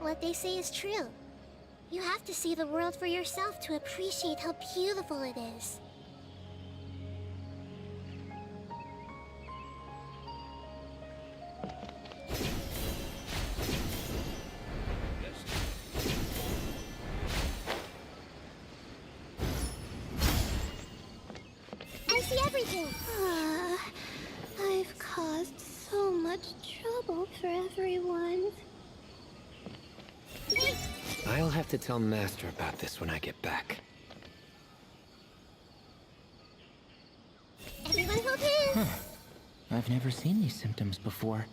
what they say is true. You have to see the world for yourself to appreciate how beautiful it is. I see everything! I've caused so much trouble for everyone. I'll have to tell Master about this when I get back. Everyone hold hands! I've never seen these symptoms before.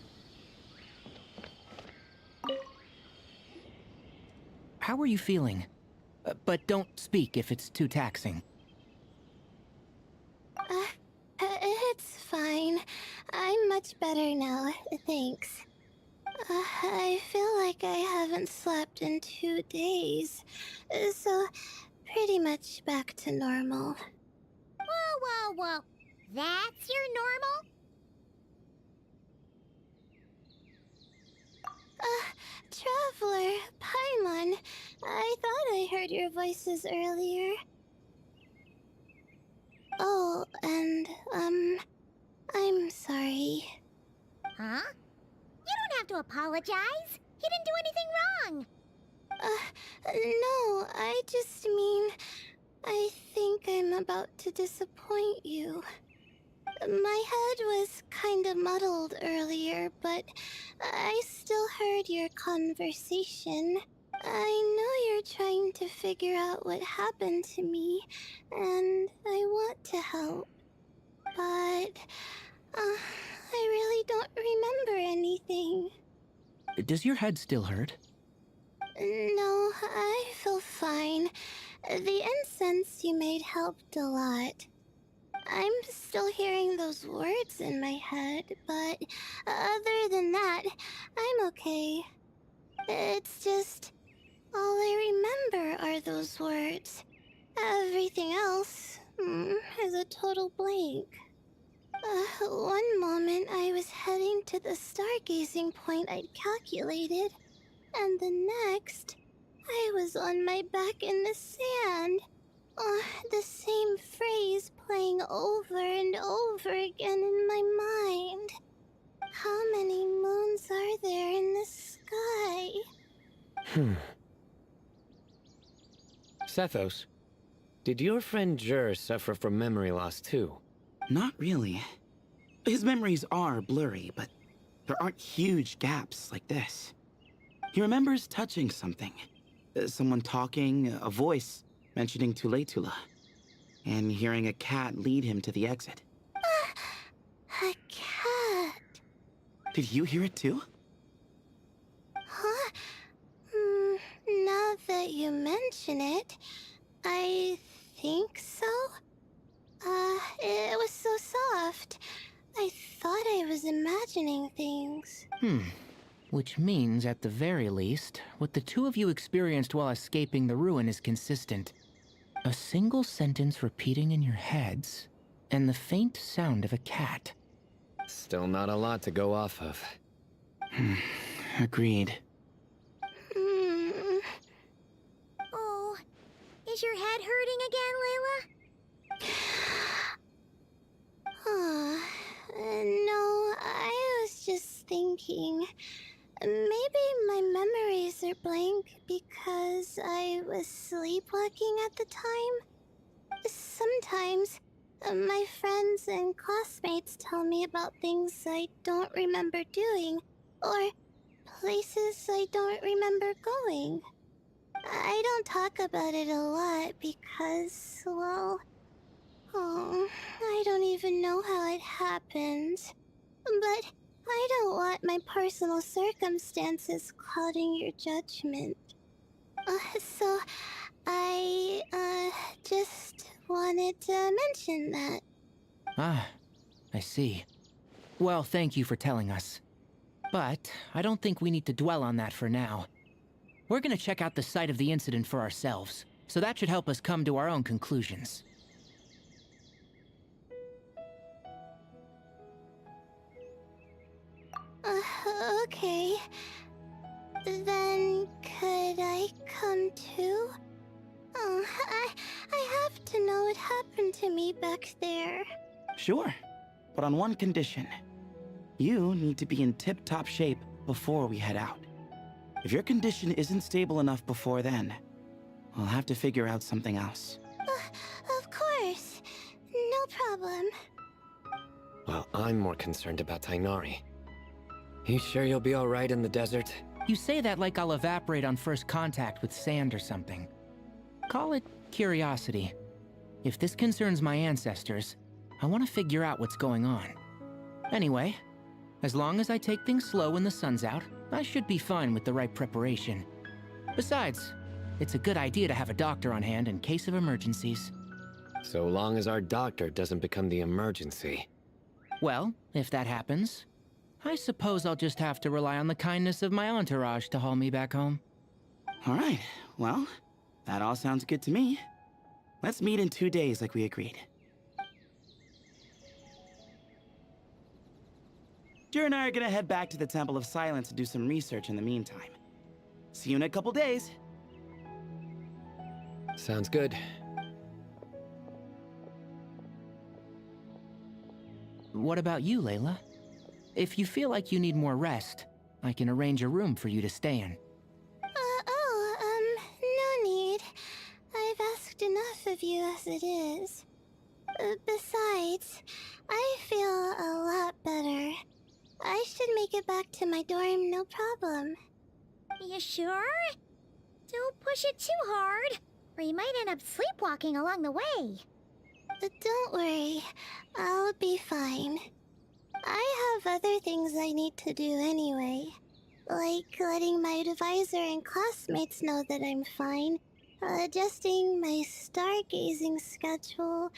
How are you feeling? But don't speak if it's too taxing. It's fine. I'm much better now, thanks. I feel like I haven't slept in 2 days, so pretty much back to normal. Whoa. That's your normal? Traveler, Paimon, I thought I heard your voices earlier. Oh, and, I'm sorry. Huh? You don't have to apologize. He didn't do anything wrong. No, I just mean, I think I'm about to disappoint you. My head was kinda muddled earlier, but I still heard your conversation. I know you're trying to figure out what happened to me, and I want to help. But, I really don't remember anything. Does your head still hurt? No, I feel fine. The incense you made helped a lot. I'm still hearing those words in my head, but other than that, I'm okay. It's just, all I remember are those words. Everything else is a total blank. One moment I was heading to the stargazing point I'd calculated, and the next, I was on my back in the sand. The same phrase playing over and over again in my mind. How many moons are there in the sky? Sethos, did your friend Jur suffer from memory loss too? Not really. His memories are blurry, but there aren't huge gaps like this. He remembers touching something. Someone talking, a voice mentioning Tuletula, and hearing a cat lead him to the exit. A cat? Did you hear it too? Huh? Now that you mention it, I think so. It was so soft. I thought I was imagining things. Which means, at the very least, what the two of you experienced while escaping the ruin is consistent. A single sentence repeating in your heads, and the faint sound of a cat. Still not a lot to go off of. Agreed. Oh, is your head hurting again, Layla? No, I was just thinking. Maybe my memories are blank because I was sleepwalking at the time. Sometimes, my friends and classmates tell me about things I don't remember doing, or places I don't remember going. I don't talk about it a lot because, well, I don't even know how it happened. But I don't want my personal circumstances clouding your judgment. So I, just wanted to mention that. Ah, I see. Well, thank you for telling us. But I don't think we need to dwell on that for now. We're gonna check out the site of the incident for ourselves, so that should help us come to our own conclusions. Okay. Then could I come too? Oh, I have to know what happened to me back there. Sure, but on one condition. You need to be in tip-top shape before we head out. If your condition isn't stable enough before then, we'll have to figure out something else. Of course. No problem. Well, I'm more concerned about Tainari. You sure you'll be alright in the desert? You say that like I'll evaporate on first contact with sand or something. Call it curiosity. If this concerns my ancestors, I want to figure out what's going on. Anyway, as long as I take things slow when the sun's out, I should be fine with the right preparation. Besides, it's a good idea to have a doctor on hand in case of emergencies. So long as our doctor doesn't become the emergency. Well, if that happens, I suppose I'll just have to rely on the kindness of my entourage to haul me back home. All right, well, that all sounds good to me. Let's meet in 2 days like we agreed. Jer and I are gonna head back to the Temple of Silence to do some research in the meantime. See you in a couple days. Sounds good. What about you, Layla? If you feel like you need more rest, I can arrange a room for you to stay in. No need. I've asked enough of you as it is. Besides, I feel a lot better. I should make it back to my dorm, no problem. You sure? Don't push it too hard, or you might end up sleepwalking along the way. Don't worry, I'll be fine. I have other things I need to do anyway. Like letting my advisor and classmates know that I'm fine, adjusting my stargazing schedule,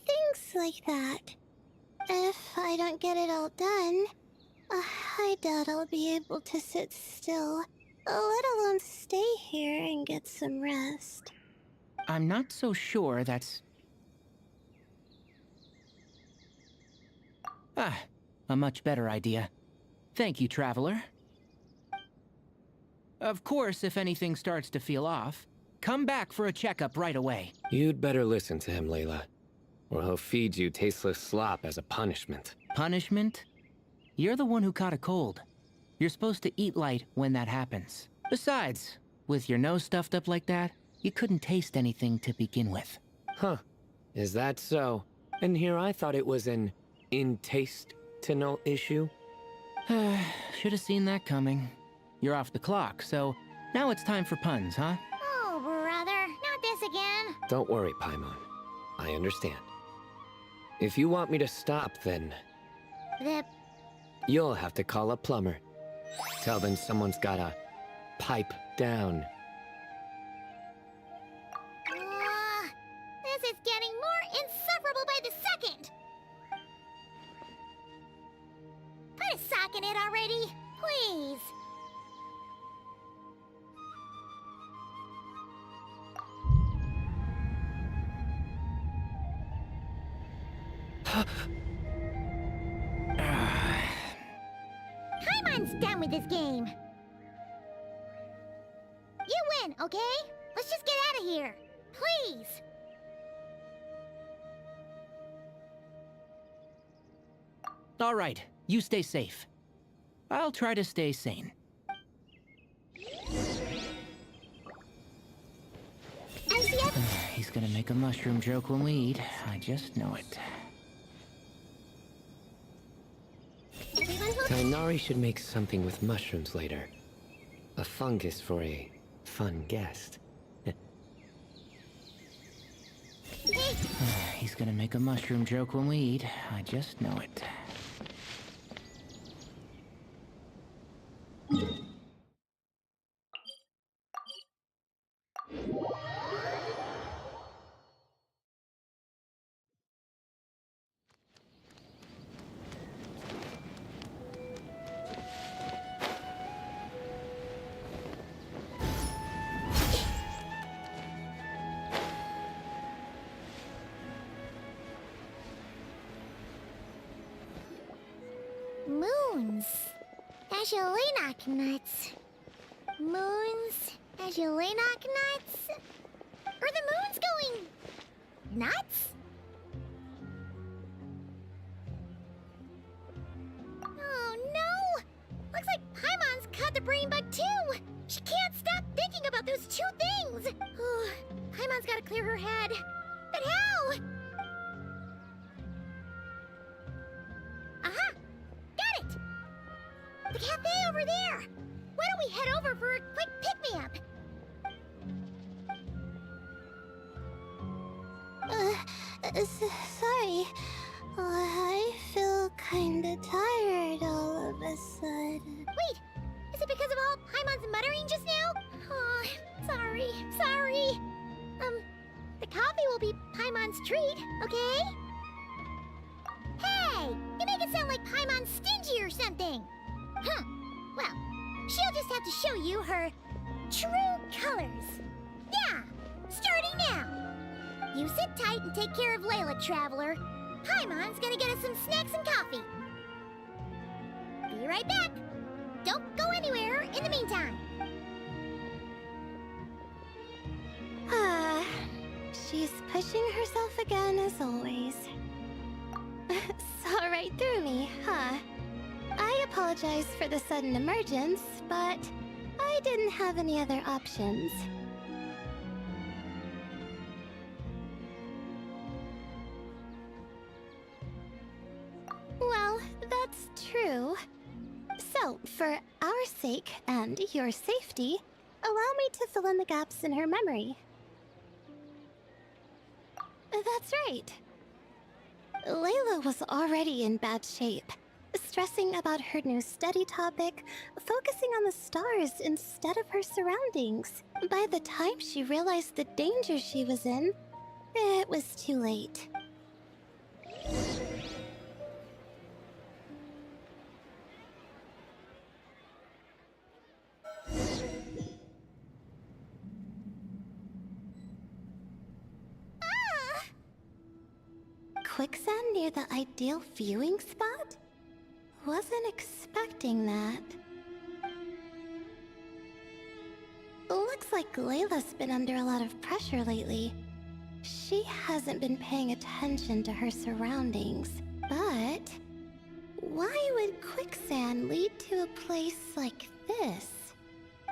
things like that. If I don't get it all done, I doubt I'll be able to sit still, let alone stay here and get some rest. I'm not so sure that's... a much better idea. Thank you, Traveler. Of course, if anything starts to feel off, come back for a checkup right away. You'd better listen to him, Layla, or he'll feed you tasteless slop as a punishment. Punishment? You're the one who caught a cold. You're supposed to eat light when that happens. Besides, with your nose stuffed up like that, you couldn't taste anything to begin with. Huh. Is that so? And here I thought it was an in-taste-to-know issue. Should have seen that coming. You're off the clock, so now it's time for puns, huh? Oh, brother, not this again. Don't worry, Paimon. I understand. If you want me to stop, then you'll have to call a plumber. Tell them someone's gotta pipe down. This is getting more insufferable by the second. Put a sock in it already, please. Paimon's done with this game. You win, okay? Let's just get out of here. Please. All right, you stay safe. I'll try to stay sane. He's gonna make a mushroom joke when we eat. I just know it. Tainari should make something with mushrooms later. A fungus for a fun guest. He's gonna make a mushroom joke when we eat. I just know it. Moons. Ashelinak nuts. Moons as you lay knock nuts? Or the moon's going nuts? Oh no! Looks like Paimon's caught the brain bug too! She can't stop thinking about those two things! Oh, Paimon's gotta clear her head. But how? Aha! Got it! The cafe over there! Why don't we head over for a quick pick-me-up? Sorry. I feel kinda tired all of a sudden. Wait! Is it because of all Paimon's muttering just now? Oh, sorry. The coffee will be Paimon's treat, okay? Hey! You make it sound like Paimon's stingy or something! Huh. Well, she'll just have to show you her true colors. Yeah! Starting now! You sit tight and take care of Layla, Traveler. Paimon's gonna get us some snacks and coffee. Be right back! Don't go anywhere in the meantime. She's pushing herself again as always. Saw right through me, huh? I apologize for the sudden emergence, but I didn't have any other options. Well, that's true. So, for our sake and your safety, allow me to fill in the gaps in her memory. That's right. Layla was already in bad shape, stressing about her new study topic, focusing on the stars instead of her surroundings. By the time she realized the danger she was in, it was too late. Quicksand near the ideal viewing spot? Wasn't expecting that. Looks like Layla's been under a lot of pressure lately. She hasn't been paying attention to her surroundings. But why would quicksand lead to a place like this?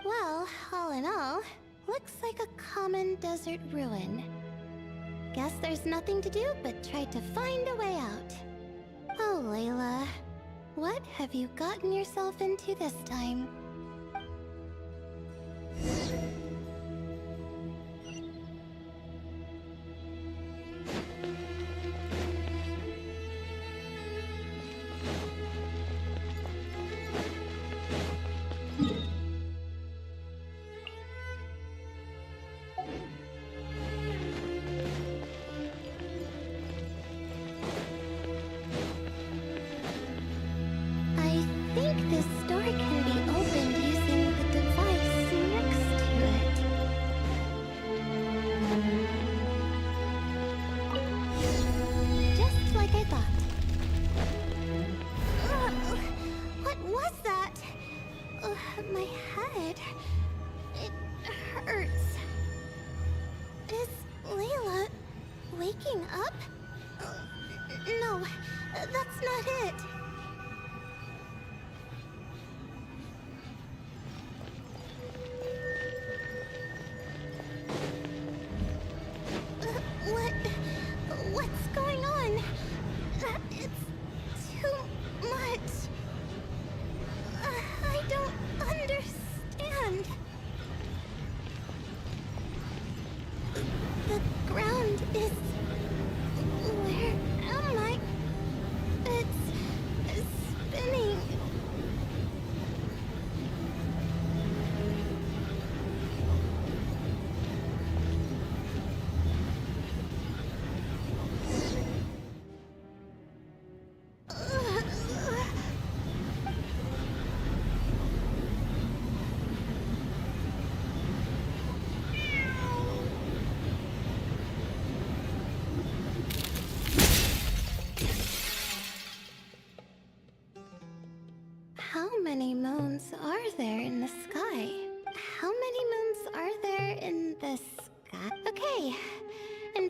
Well, all in all, looks like a common desert ruin. Guess there's nothing to do but try to find a way out. Oh, Layla. What have you gotten yourself into this time?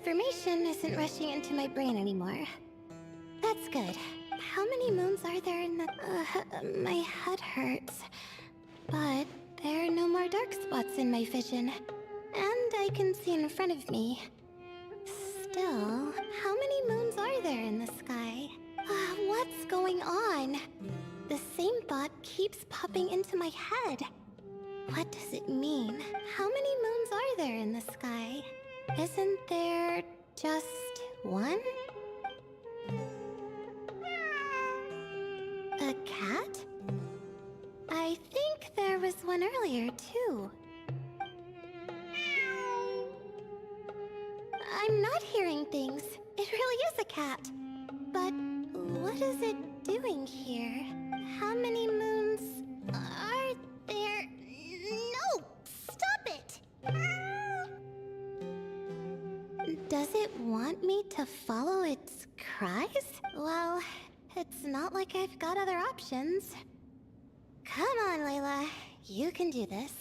information isn't rushing into my brain anymore. That's good. How many moons are there in the... my head hurts. But there are no more dark spots in my vision. And I can see in front of me. Still, how many moons are there in the sky? What's going on? The same thought keeps popping into my head. What does it mean? How many moons are there in the sky? Isn't there just one? A cat? I think there was one earlier, too. I'm not hearing things. It really is a cat. But what is it doing here? How many moons are there? No! Stop it! Does it want me to follow its cries? Well, it's not like I've got other options. Come on, Layla. You can do this.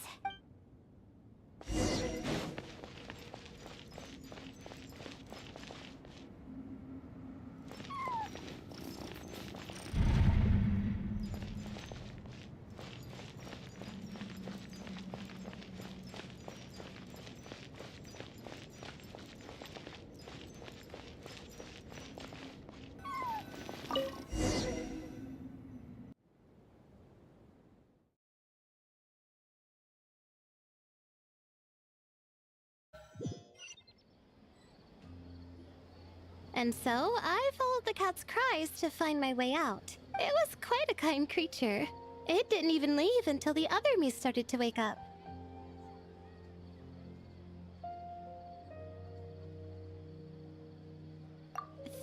And so, I followed the cat's cries to find my way out. It was quite a kind creature. It didn't even leave until the other me started to wake up.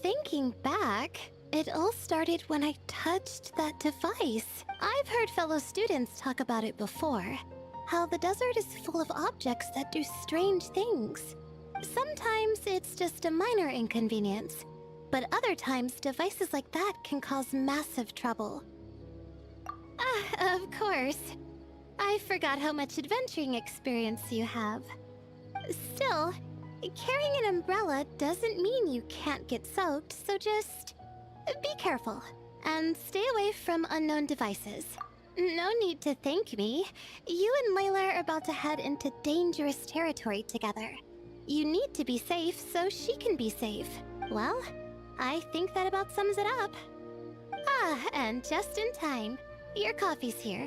Thinking back, it all started when I touched that device. I've heard fellow students talk about it before. How the desert is full of objects that do strange things. Sometimes it's just a minor inconvenience, but other times devices like that can cause massive trouble. Of course. I forgot how much adventuring experience you have. Still, carrying an umbrella doesn't mean you can't get soaked, so just be careful and stay away from unknown devices. No need to thank me. You and Layla are about to head into dangerous territory together. You need to be safe so she can be safe. Well, I think that about sums it up. And just in time. Your coffee's here.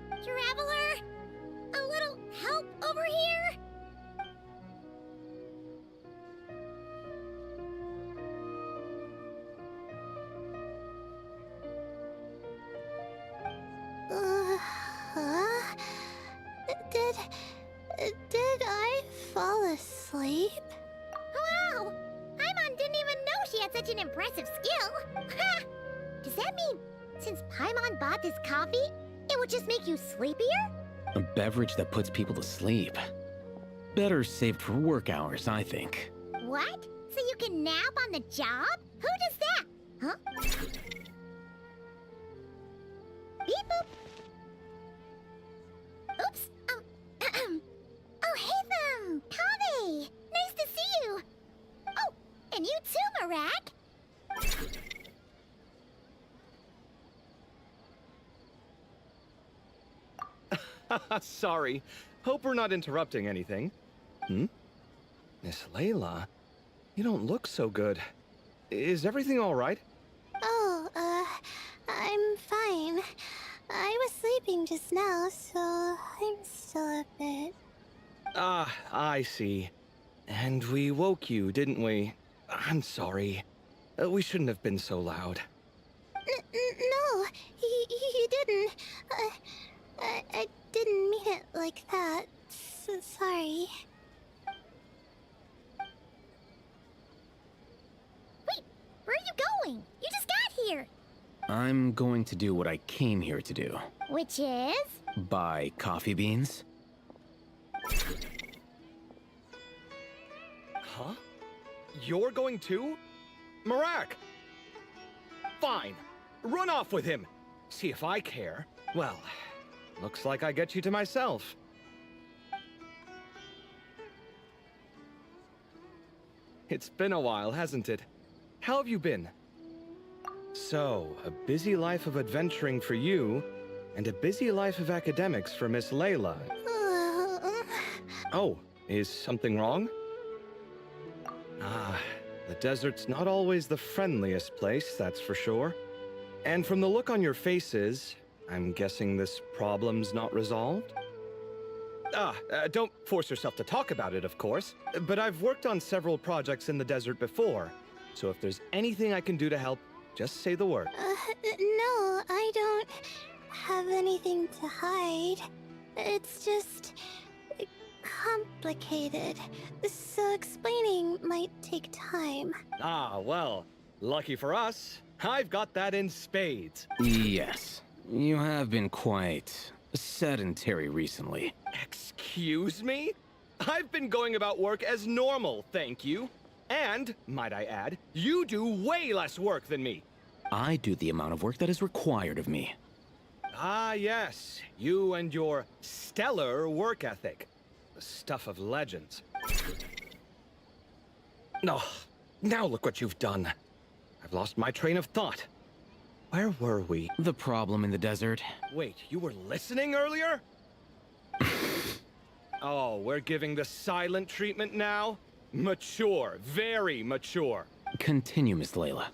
Traveler! A little help over here? Did I fall asleep? Wow! Paimon didn't even know she had such an impressive skill! Ha! Does that mean since Paimon bought this coffee, it would just make you sleepier? A beverage that puts people to sleep. Better saved for work hours, I think. What? So you can nap on the job? Who does that? Huh? Beep boop. Oops. Oh, hey them! Kave! Nice to see you! Oh, and you too, Marak! Sorry. Hope we're not interrupting anything. Miss Layla, you don't look so good. Is everything all right? Oh, I'm fine. I was sleeping just now, so I'm still a bit... Ah, I see. And we woke you, didn't we? I'm sorry. We shouldn't have been so loud. No, you didn't. I didn't mean it like that. Sorry. Wait, where are you going? You just got here! I'm going to do what I came here to do. Which is? Buy coffee beans. Huh? You're going too? Marak! Fine. Run off with him. See if I care. Well, looks like I get you to myself. It's been a while, hasn't it? How have you been? So, a busy life of adventuring for you, and a busy life of academics for Miss Layla. Oh, is something wrong? Ah, the desert's not always the friendliest place, that's for sure. And from the look on your faces, I'm guessing this problem's not resolved? Don't force yourself to talk about it, of course, but I've worked on several projects in the desert before, so if there's anything I can do to help, just say the word. No, I don't have anything to hide. It's just complicated, so explaining might take time. Ah, well, lucky for us, I've got that in spades. Yes, you have been quite sedentary recently. Excuse me? I've been going about work as normal, thank you. And, might I add, you do way less work than me. I do the amount of work that is required of me. Ah, yes, you and your stellar work ethic. The stuff of legends. No, now look what you've done. I've lost my train of thought. Where were we? The problem in the desert. Wait, you were listening earlier? Oh, we're giving the silent treatment now? Mature, very mature. Continue, Miss Layla.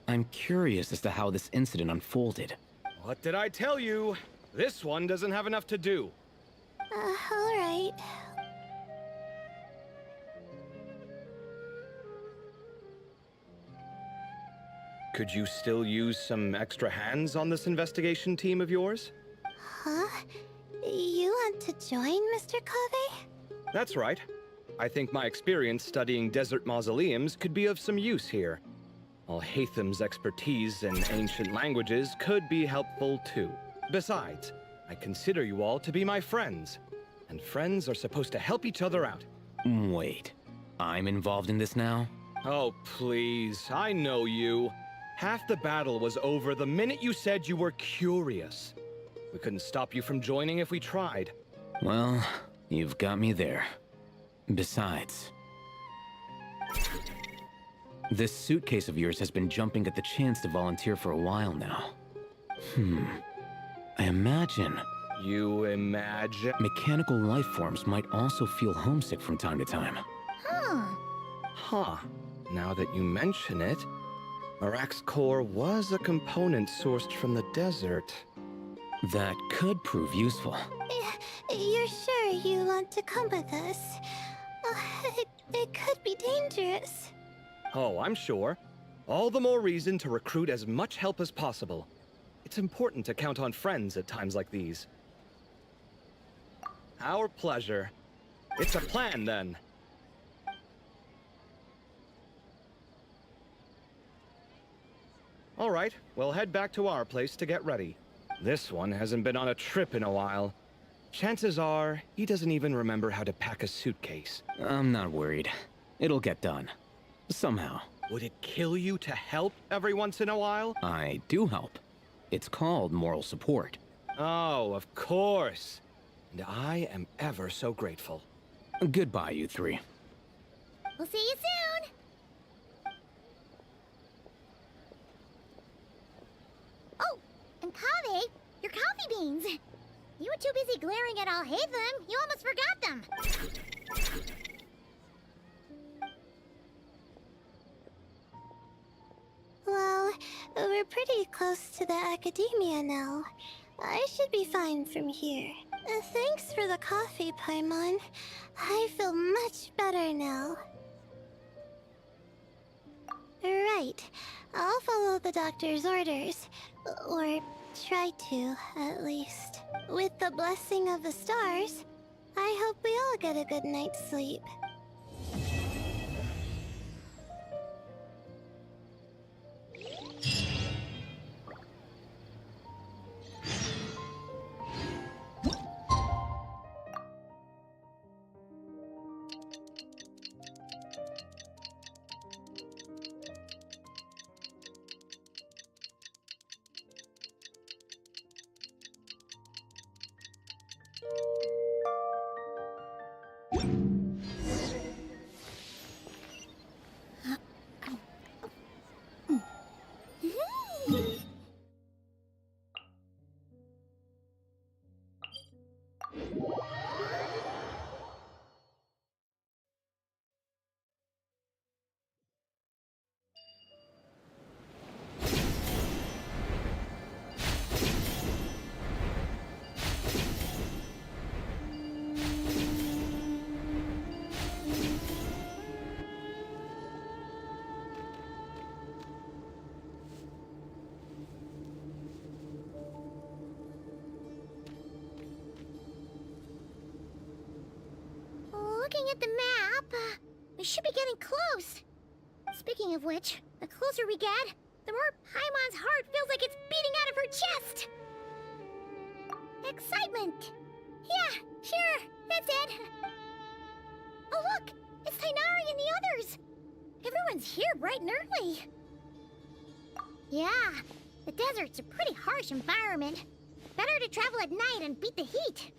I'm curious as to how this incident unfolded. What did I tell you? This one doesn't have enough to do. Alright. Could you still use some extra hands on this investigation team of yours? Huh? You want to join, Mr. Cave? That's right. I think my experience studying desert mausoleums could be of some use here. Al-Haytham's expertise in ancient languages could be helpful too. Besides, I consider you all to be my friends, and friends are supposed to help each other out. Wait, I'm involved in this now? Oh, please, I know you. Half the battle was over the minute you said you were curious. We couldn't stop you from joining if we tried. Well, you've got me there. Besides, this suitcase of yours has been jumping at the chance to volunteer for a while now. I imagine You imagine? mechanical life forms might also feel homesick from time to time. Huh. Now that you mention it, Marak's core was a component sourced from the desert. That could prove useful. You're sure you want to come with us? It could be dangerous. Oh, I'm sure. All the more reason to recruit as much help as possible. It's important to count on friends at times like these. Our pleasure. It's a plan, then. All right, we'll head back to our place to get ready. This one hasn't been on a trip in a while. Chances are, he doesn't even remember how to pack a suitcase. I'm not worried. It'll get done. Somehow. Would it kill you to help every once in a while? I do help. It's called moral support. Oh, of course. And I am ever so grateful. Goodbye, you three. We'll see you soon! Oh, and Kaveh, your coffee beans! You were too busy glaring at Al-Haytham, you almost forgot them! Well, we're pretty close to the academia now. I should be fine from here. Thanks for the coffee, Paimon. I feel much better now. Right. I'll follow the doctor's orders. Or try to, at least. With the blessing of the stars, I hope we all get a good night's sleep. Looking at the map, we should be getting close. Speaking of which, the closer we get, the more Paimon's heart feels like it's beating out of her chest. Excitement. Yeah, sure, that's it. Oh look, it's Tainari and the others. Everyone's here bright and early. Yeah, the desert's a pretty harsh environment. Better to travel at night and beat the heat.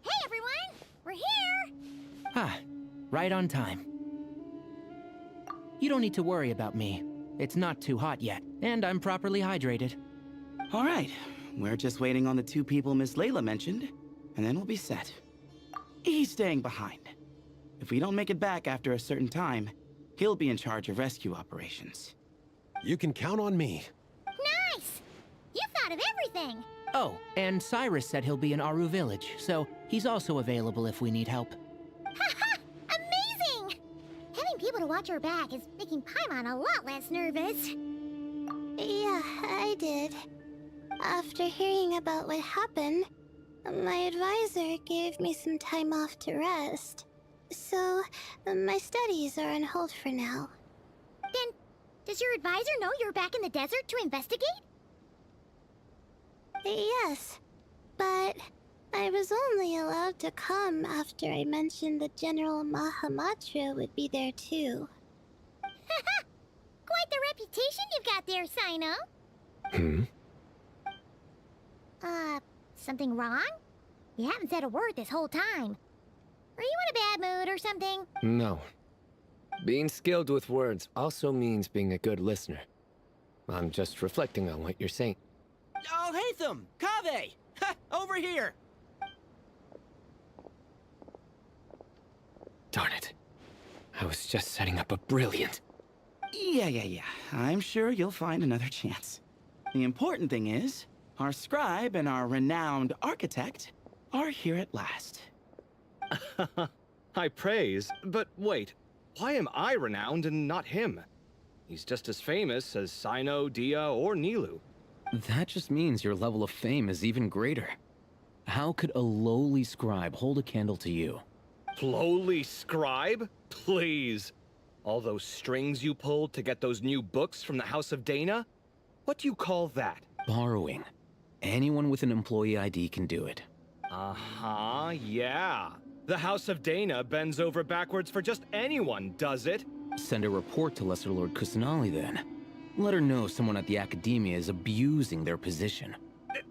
Hey everyone, we're here! Ah, right on time. You don't need to worry about me. It's not too hot yet, and I'm properly hydrated. All right, we're just waiting on the 2 people Miss Layla mentioned, and then we'll be set. He's staying behind. If we don't make it back after a certain time, he'll be in charge of rescue operations. You can count on me. Nice! You thought of everything! Oh, and Cyrus said he'll be in Aru Village, so he's also available if we need help. Haha! Amazing! Having people to watch our back is making Paimon a lot less nervous. Yeah, I did. After hearing about what happened, my advisor gave me some time off to rest. So, my studies are on hold for now. Then, does your advisor know you're back in the desert to investigate? Yes, but I was only allowed to come after I mentioned that General Mahamatra would be there too. Haha! Quite the reputation you've got there, Sino. Something wrong? You haven't said a word this whole time. Are you in a bad mood or something? No. Being skilled with words also means being a good listener. I'm just reflecting on what you're saying. Oh, Hatham! Kaveh! Ha! Over here! Darn it. I was just setting up a brilliant... Yeah. I'm sure you'll find another chance. The important thing is, our scribe and our renowned architect are here at last. High praise, but wait, why am I renowned and not him? He's just as famous as Sino, Dia, or Nilu. That just means your level of fame is even greater. How could a lowly scribe hold a candle to you? Lowly scribe? Please. All those strings you pulled to get those new books from the House of Dana? What do you call that? Borrowing. Anyone with an employee ID can do it. Uh-huh, yeah. The House of Dana bends over backwards for just anyone, does it? Send a report to Lesser Lord Kusanali then. Let her know someone at the Academia is abusing their position.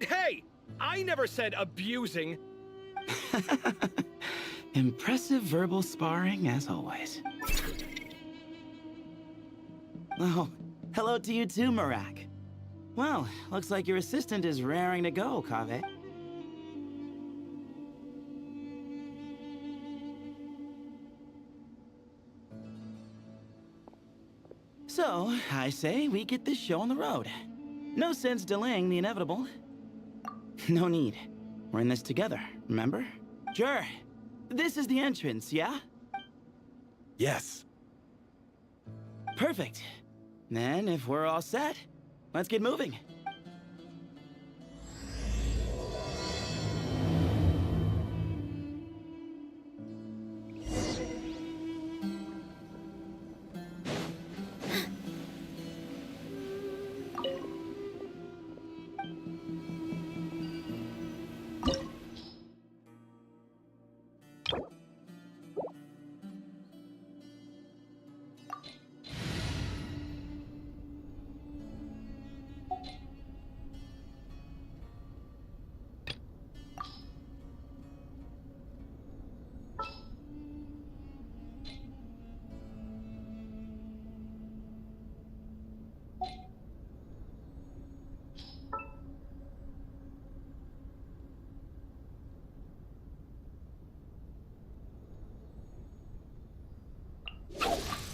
Hey! I never said abusing. Impressive verbal sparring, as always. Oh, hello to you too, Marak. Well, looks like your assistant is raring to go, Kaveh. So, I say we get this show on the road. No sense delaying the inevitable. No need. We're in this together, remember? Sure. This is the entrance, yeah? Yes. Perfect. Then, if we're all set, let's get moving.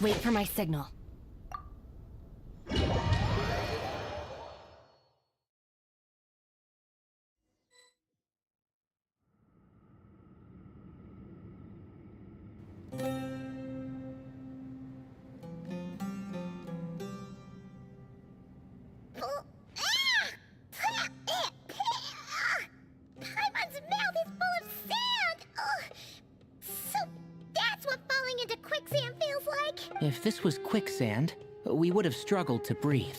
Wait for my signal. Paimon's mouth is full of sand! quicksand feels like? If this was quicksand, we would have struggled to breathe.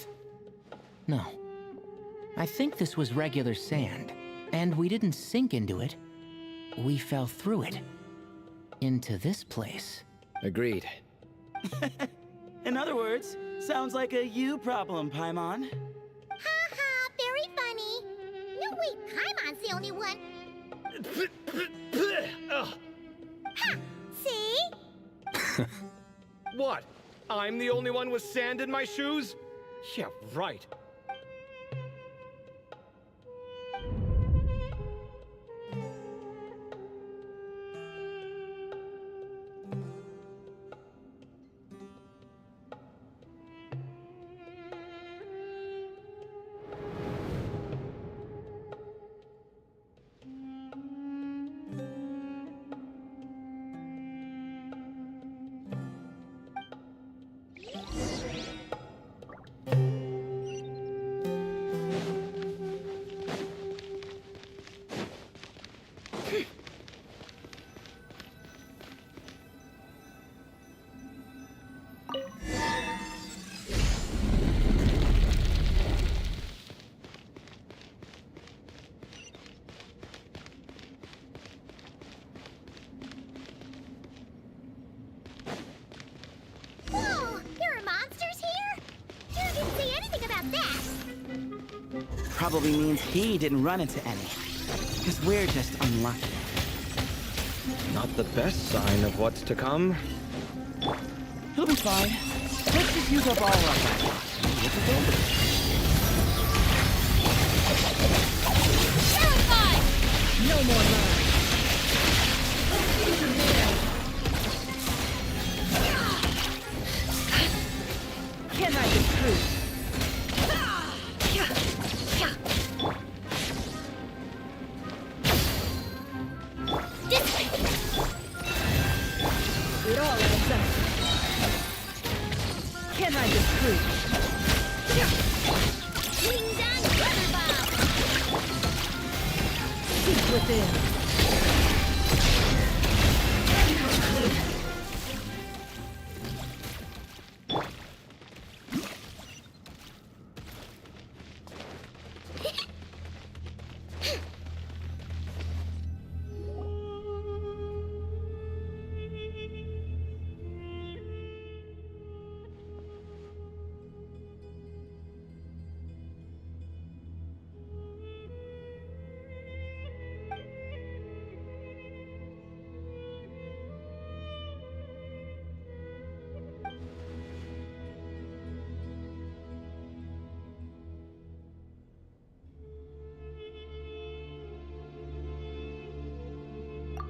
No. I think this was regular sand, and we didn't sink into it. We fell through it. Into this place. Agreed. In other words, sounds like a you problem, Paimon. Ha ha, very funny. No, wait, Paimon's the only one. Ha! See? What? I'm the only one with sand in my shoes? Yeah, right. Whoa, there are monsters here? You didn't say anything about that. Probably means he didn't run into any. Because we're just unlucky. Not the best sign of what's to come. He'll be fine. Let's just use up all our life. Terrified! No more love. Can't hide the truth. This way. It all adds up. Can't hide the truth. Wings on rubber ball. Seek within.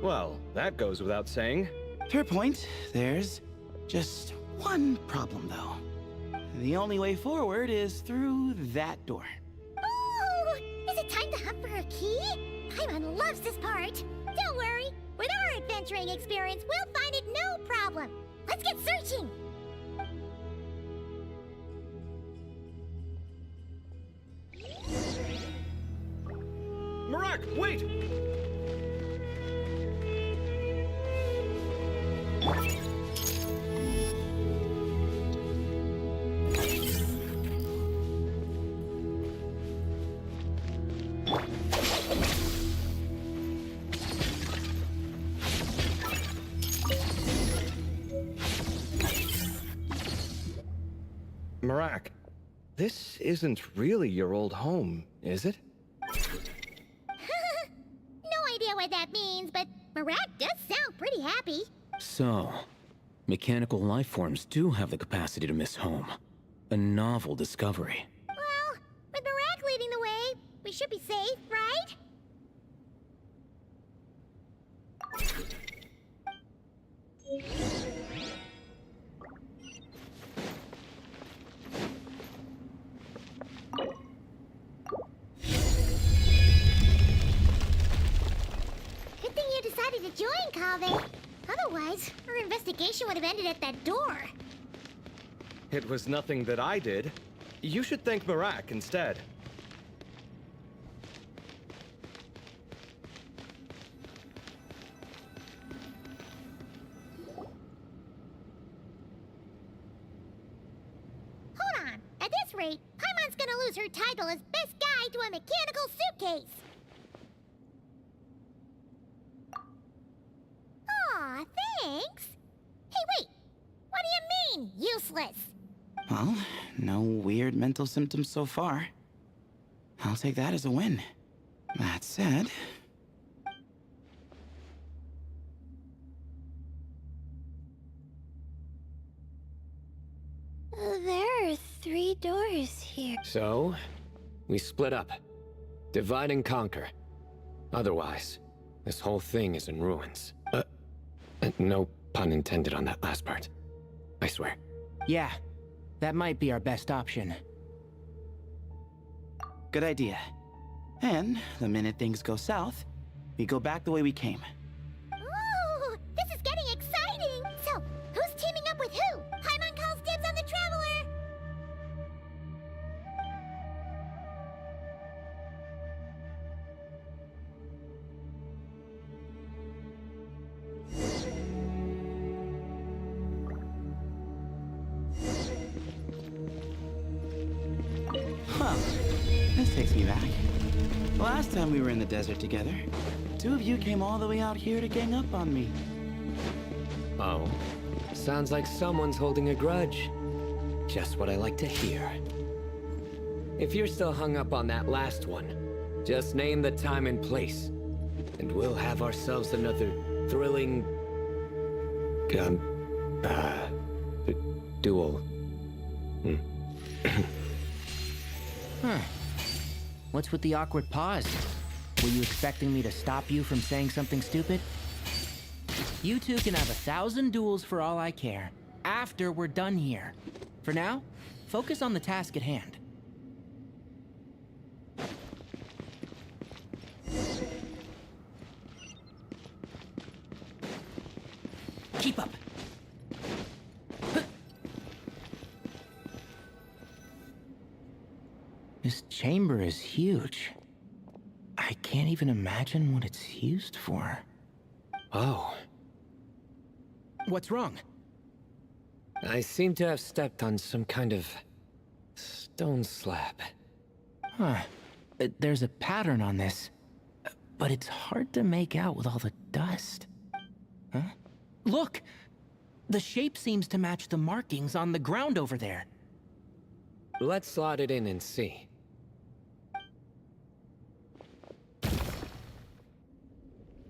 Well, that goes without saying. Fair point. There's just one problem, though. The only way forward is through that door. Ooh, is it time to hunt for a key? Paimon loves this part. Don't worry, with our adventuring experience, we'll find it no problem. Let's get searching. Marak, wait! Marak, this isn't really your old home, is it? No idea what that means, but Marat does sound pretty happy. So, mechanical life forms do have the capacity to miss home. A novel discovery. Well, with Marat leading the way, we should be safe, right? Good thing you decided to join, Kaveh. Otherwise, our investigation would have ended at that door. It was nothing that I did. You should thank Marak instead. rate, Paimon's gonna lose her title as best guy to a mechanical suitcase. Aw, thanks. Hey, wait. What do you mean, useless? Well, no weird mental symptoms so far. I'll take that as a win. That said... There are 3 doors here. So, we split up. Divide and conquer. Otherwise, this whole thing is in ruins. No pun intended on that last part. I swear. Yeah, that might be our best option. Good idea. And the minute things go south, we go back the way we came. Ooh, this is getting exciting! So, who's teaming up with who? Paimon calls dibs on the Traveler! Huh. This takes me back. Last time we were in the desert together, 2 of you came all the way out here to gang up on me. Oh. Sounds like someone's holding a grudge. Just what I like to hear. If you're still hung up on that last one, just name the time and place, and we'll have ourselves another thrilling... duel. Huh. What's with the awkward pause? Were you expecting me to stop you from saying something stupid? You two can have 1,000 duels for all I care, after we're done here. For now, focus on the task at hand. Keep up. This chamber is huge. I can't even imagine what it's used for. Oh. What's wrong? I seem to have stepped on some kind of... stone slab. Huh. There's a pattern on this, but it's hard to make out with all the dust. Huh? Look! The shape seems to match the markings on the ground over there. Let's slot it in and see.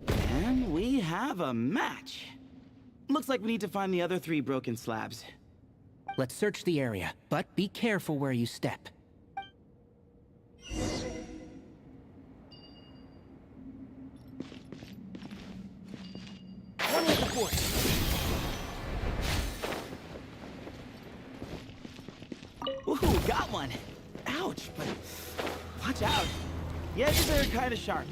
And we have a match. Looks like we need to find the other 3 broken slabs. Let's search the area, but be careful where you step. One with the force. Ooh, got one. Ouch, but watch out. The edges are kind of sharp.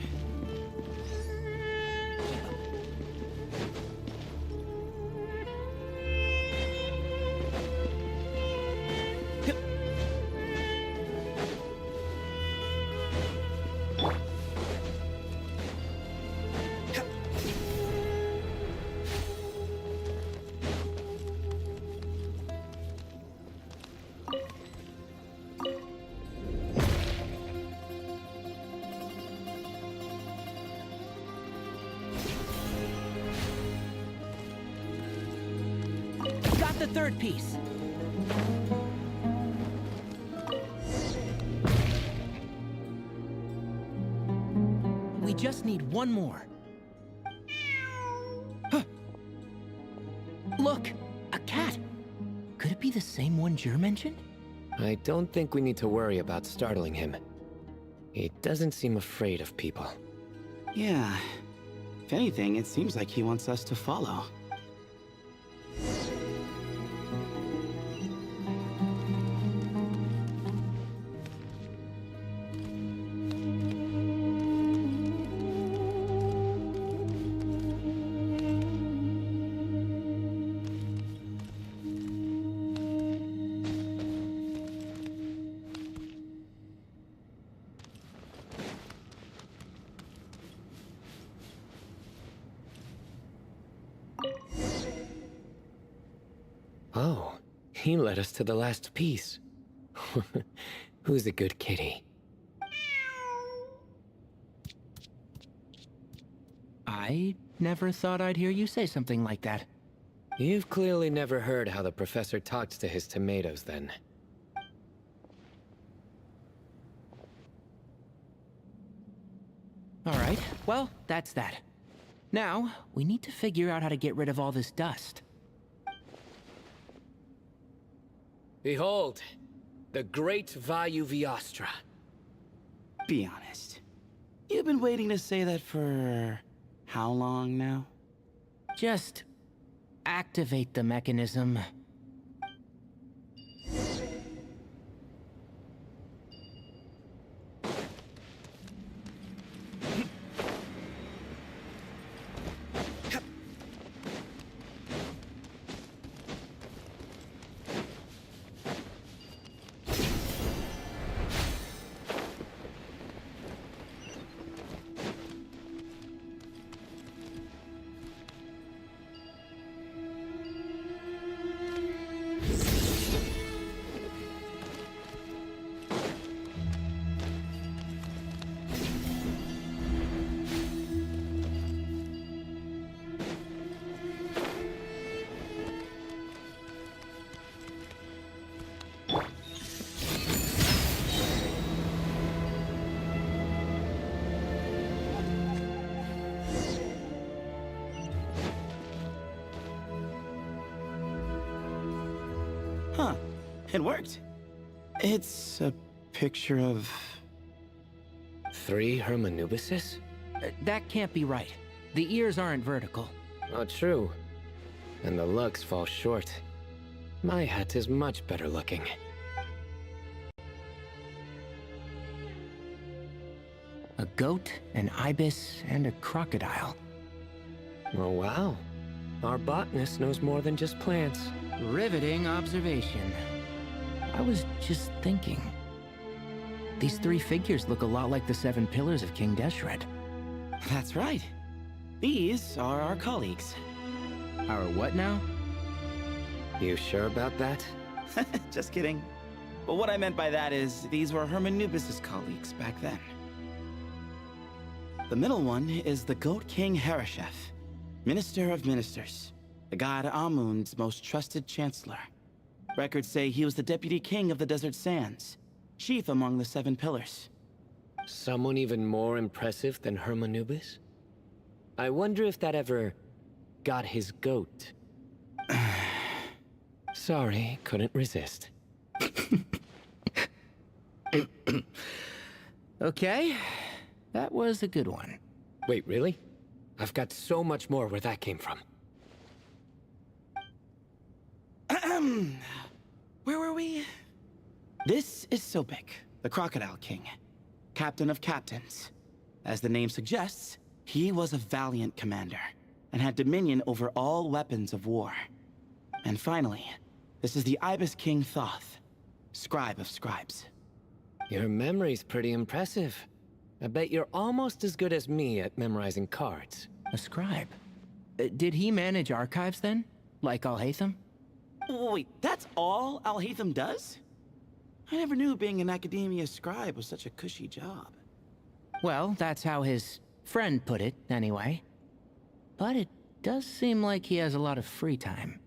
Got the 3rd piece. We just need one more. Huh. Look, a cat. Could it be the same one Jer mentioned? I don't think we need to worry about startling him. He doesn't seem afraid of people. Yeah. If anything, it seems like he wants us to follow. Oh, he led us to the last piece. Who's a good kitty? I never thought I'd hear you say something like that. You've clearly never heard how the professor talks to his tomatoes, then. Alright, well, that's that. Now, we need to figure out how to get rid of all this dust. Behold, the great Vayu Viastra. Be honest. You've been waiting to say that for how long now? Just activate the mechanism. Huh. It worked. It's a picture of... 3 Hermanubises? That can't be right. The ears aren't vertical. Not true. And the looks fall short. My hat is much better looking. A goat, an ibis, and a crocodile. Oh, wow. Our botanist knows more than just plants. Riveting observation. I was just thinking. These 3 figures look a lot like the 7 pillars of King Deshret. That's right. These are our colleagues. Our what now? You sure about that? Just kidding. But what I meant by that is, these were Hermanubis' colleagues back then. The middle one is the Goat King Harashef, Minister of Ministers, the god Amun's most trusted chancellor. Records say he was the deputy king of the Desert Sands, chief among the 7 pillars. Someone even more impressive than Hermanubis? I wonder if that ever got his goat. Sorry, couldn't resist. Okay, that was a good one. Wait, really? I've got so much more where that came from. Where were we? This is Sobek, the Crocodile King, captain of captains. As the name suggests, he was a valiant commander and had dominion over all weapons of war. And finally, this is the Ibis King Thoth, scribe of scribes. Your memory's pretty impressive. I bet you're almost as good as me at memorizing cards. A scribe. Did he manage archives then? Like Alhaitham? Wait, that's all Alhaitham does? I never knew being an academia scribe was such a cushy job. Well, that's how his friend put it, anyway. But it does seem like he has a lot of free time.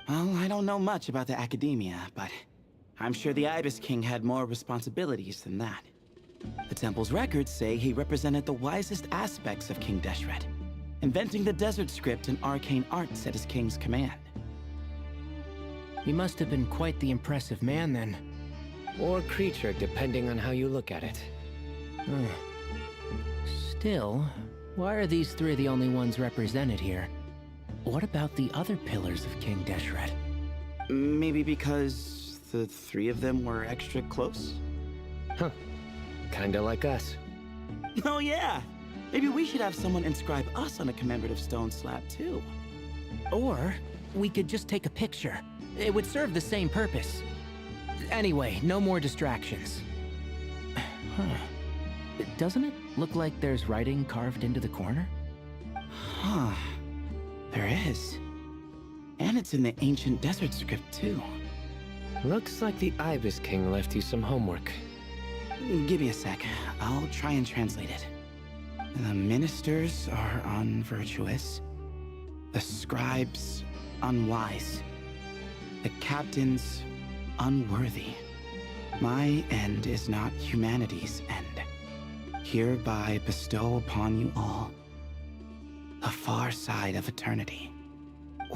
Well, I don't know much about the academia, but I'm sure the Ibis King had more responsibilities than that. The temple's records say he represented the wisest aspects of King Deshret, inventing the desert script and arcane arts at his king's command. He must have been quite the impressive man then. Or creature, depending on how you look at it. Still, why are these 3 the only ones represented here? What about the other pillars of King Deshret? Maybe because the 3 of them were extra close? Huh. Kinda like us. Oh yeah! Maybe we should have someone inscribe us on a commemorative stone slab too. Or we could just take a picture. It would serve the same purpose. Anyway, no more distractions. Huh. Doesn't it look like there's writing carved into the corner? Huh. There is. And it's in the ancient desert script too. Looks like the Ibis King left you some homework. Give me a sec. I'll try and translate it. The ministers are unvirtuous. The scribes unwise. The captains unworthy. My end is not humanity's end. Hereby bestow upon you all the far side of eternity.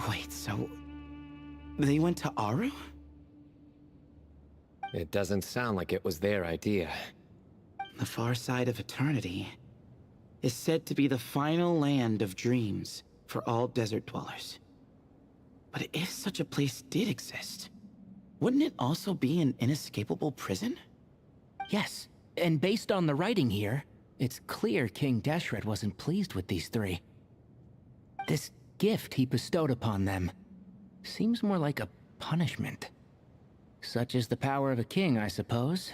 Wait, so they went to Aru? It doesn't sound like it was their idea. The far side of eternity is said to be the final land of dreams for all desert dwellers. But if such a place did exist, wouldn't it also be an inescapable prison? Yes, and based on the writing here, it's clear King Deshret wasn't pleased with these three. This gift he bestowed upon them seems more like a punishment. Such is the power of a king, I suppose.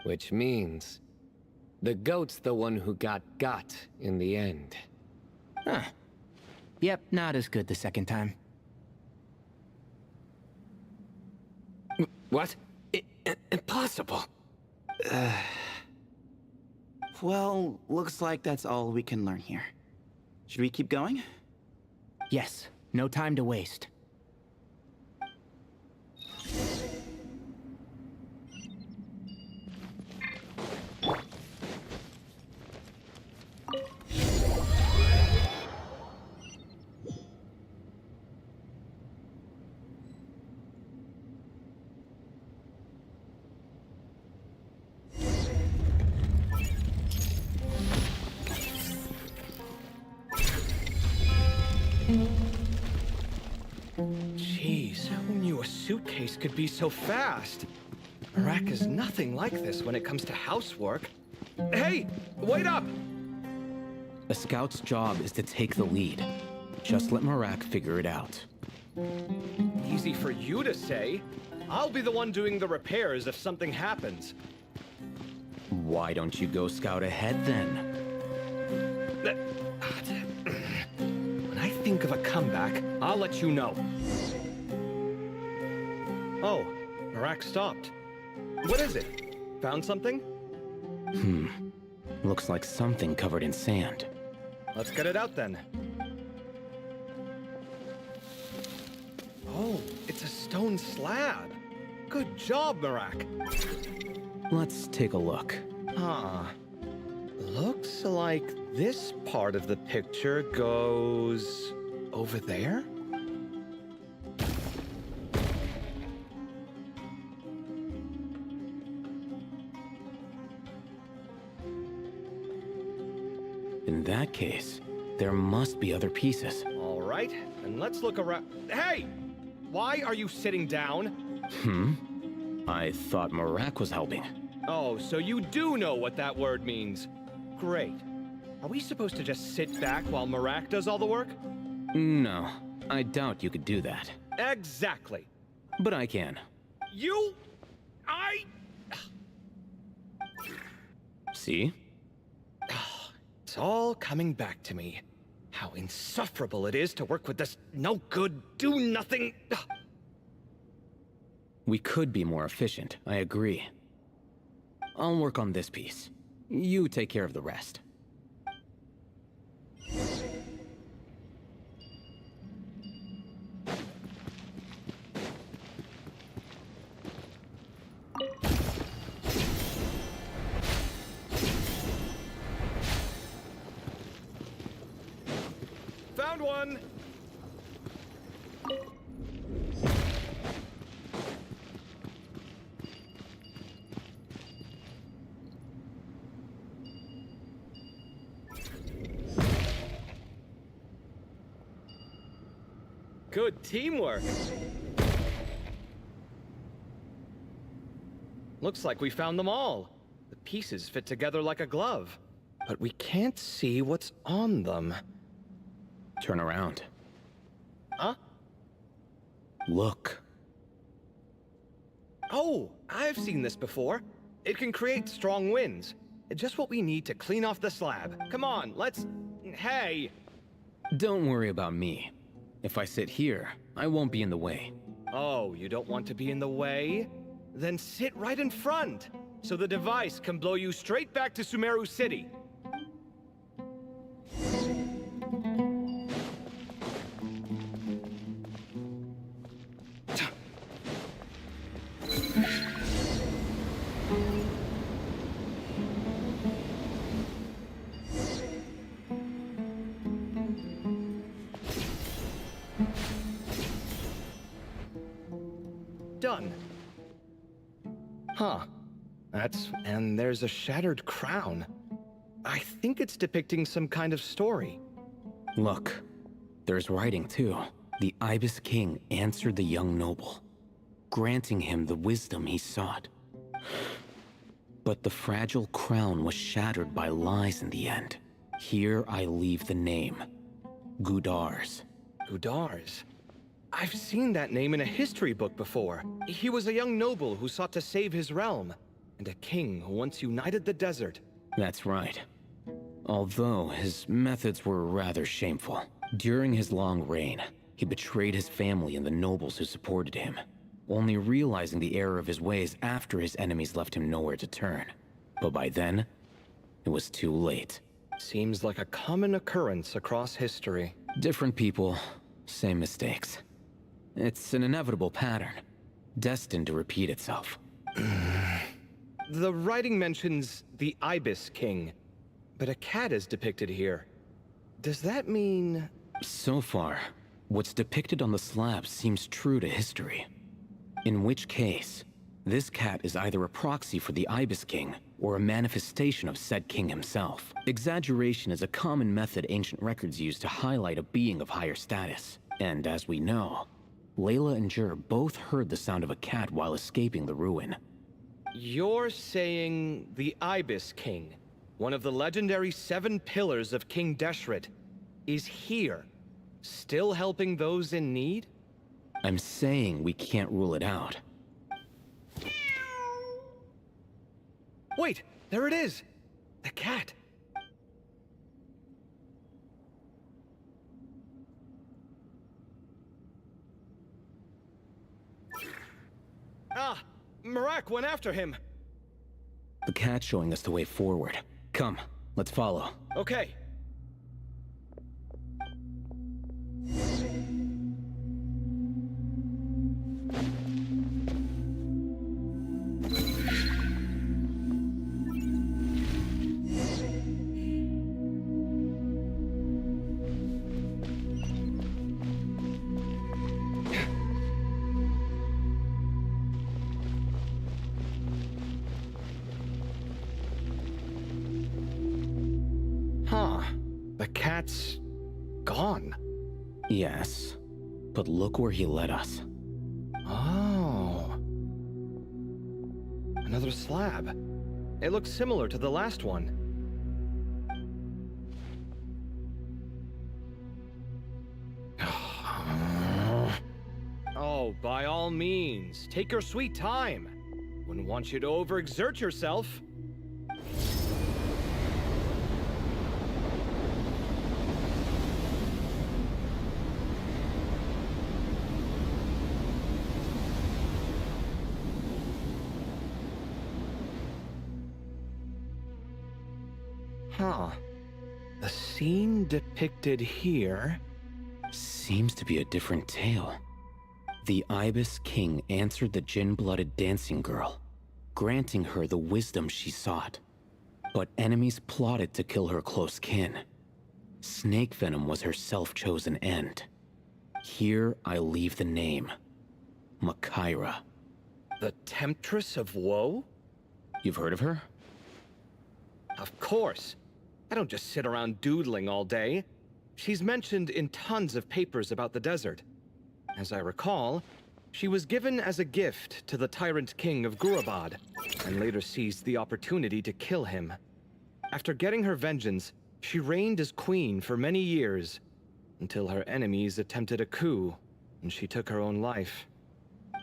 Which means the goat's the one who got in the end. Huh. Yep, not as good the second time. What? Impossible. Well, looks like that's all we can learn here. Should we keep going? Yes, no time to waste. Jeez, who knew a suitcase could be so fast? Marak is nothing like this when it comes to housework. Hey, wait up! A scout's job is to take the lead. Just let Marak figure it out. Easy for you to say. I'll be the one doing the repairs if something happens. Why don't you go scout ahead then? When I think of a comeback, I'll let you know. Oh, Marak stopped. What is it? Found something? Looks like something covered in sand. Let's get it out then. Oh, it's a stone slab. Good job, Marak. Let's take a look. Huh. Looks like this part of the picture goes over there? In that case, there must be other pieces. All right, and let's look around. Hey! Why are you sitting down? I thought Marak was helping. Oh, so you do know what that word means. Great. Are we supposed to just sit back while Marak does all the work? No, I doubt you could do that. Exactly. But I can. See? It's all coming back to me. How insufferable it is to work with this no-good, do-nothing... We could be more efficient, I agree. I'll work on this piece. You take care of the rest. Found one! Good teamwork. Looks like we found them all. The pieces fit together like a glove. But we can't see what's on them. Turn around. Huh? Look. Oh, I've seen this before. It can create strong winds. Just what we need to clean off the slab. Come on, let's... Hey! Don't worry about me. If I sit here, I won't be in the way. Oh, you don't want to be in the way? Then sit right in front, so the device can blow you straight back to Sumeru City. Done. Huh. And there's a shattered crown. I think it's depicting some kind of story. Look, there's writing too. The Ibis King answered the young noble, granting him the wisdom he sought. But the fragile crown was shattered by lies in the end. Here I leave the name. Gudars. Gudars? I've seen that name in a history book before. He was a young noble who sought to save his realm, and a king who once united the desert. That's right. Although his methods were rather shameful. During his long reign, he betrayed his family and the nobles who supported him, only realizing the error of his ways after his enemies left him nowhere to turn. But by then, it was too late. Seems like a common occurrence across history. Different people, same mistakes. It's an inevitable pattern, destined to repeat itself. The writing mentions the Ibis King, but a cat is depicted here. Does that mean... So far, what's depicted on the slab seems true to history. In which case, this cat is either a proxy for the Ibis King, or a manifestation of said king himself. Exaggeration is a common method ancient records use to highlight a being of higher status. And as we know, Layla and Jur both heard the sound of a cat while escaping the ruin. You're saying the Ibis King, one of the legendary 7 pillars of King Deshret, is here, still helping those in need? I'm saying we can't rule it out. Wait, there it is! The cat! Ah! Marak went after him! The cat's showing us the way forward. Come, let's follow. Okay. Huh. The cat's... gone. Yes, but look where he led us. Oh. Another slab. It looks similar to the last one. Oh, by all means, take your sweet time. Wouldn't want you to overexert yourself. Huh. The scene depicted here... Seems to be a different tale. The Ibis King answered the Jinn-blooded dancing girl, granting her the wisdom she sought. But enemies plotted to kill her close kin. Snake venom was her self-chosen end. Here I leave the name. Makaira. The Temptress of Woe? You've heard of her? Of course. I don't just sit around doodling all day. She's mentioned in tons of papers about the desert. As I recall, she was given as a gift to the tyrant king of Gurabad, and later seized the opportunity to kill him. After getting her vengeance, she reigned as queen for many years, until her enemies attempted a coup, and she took her own life.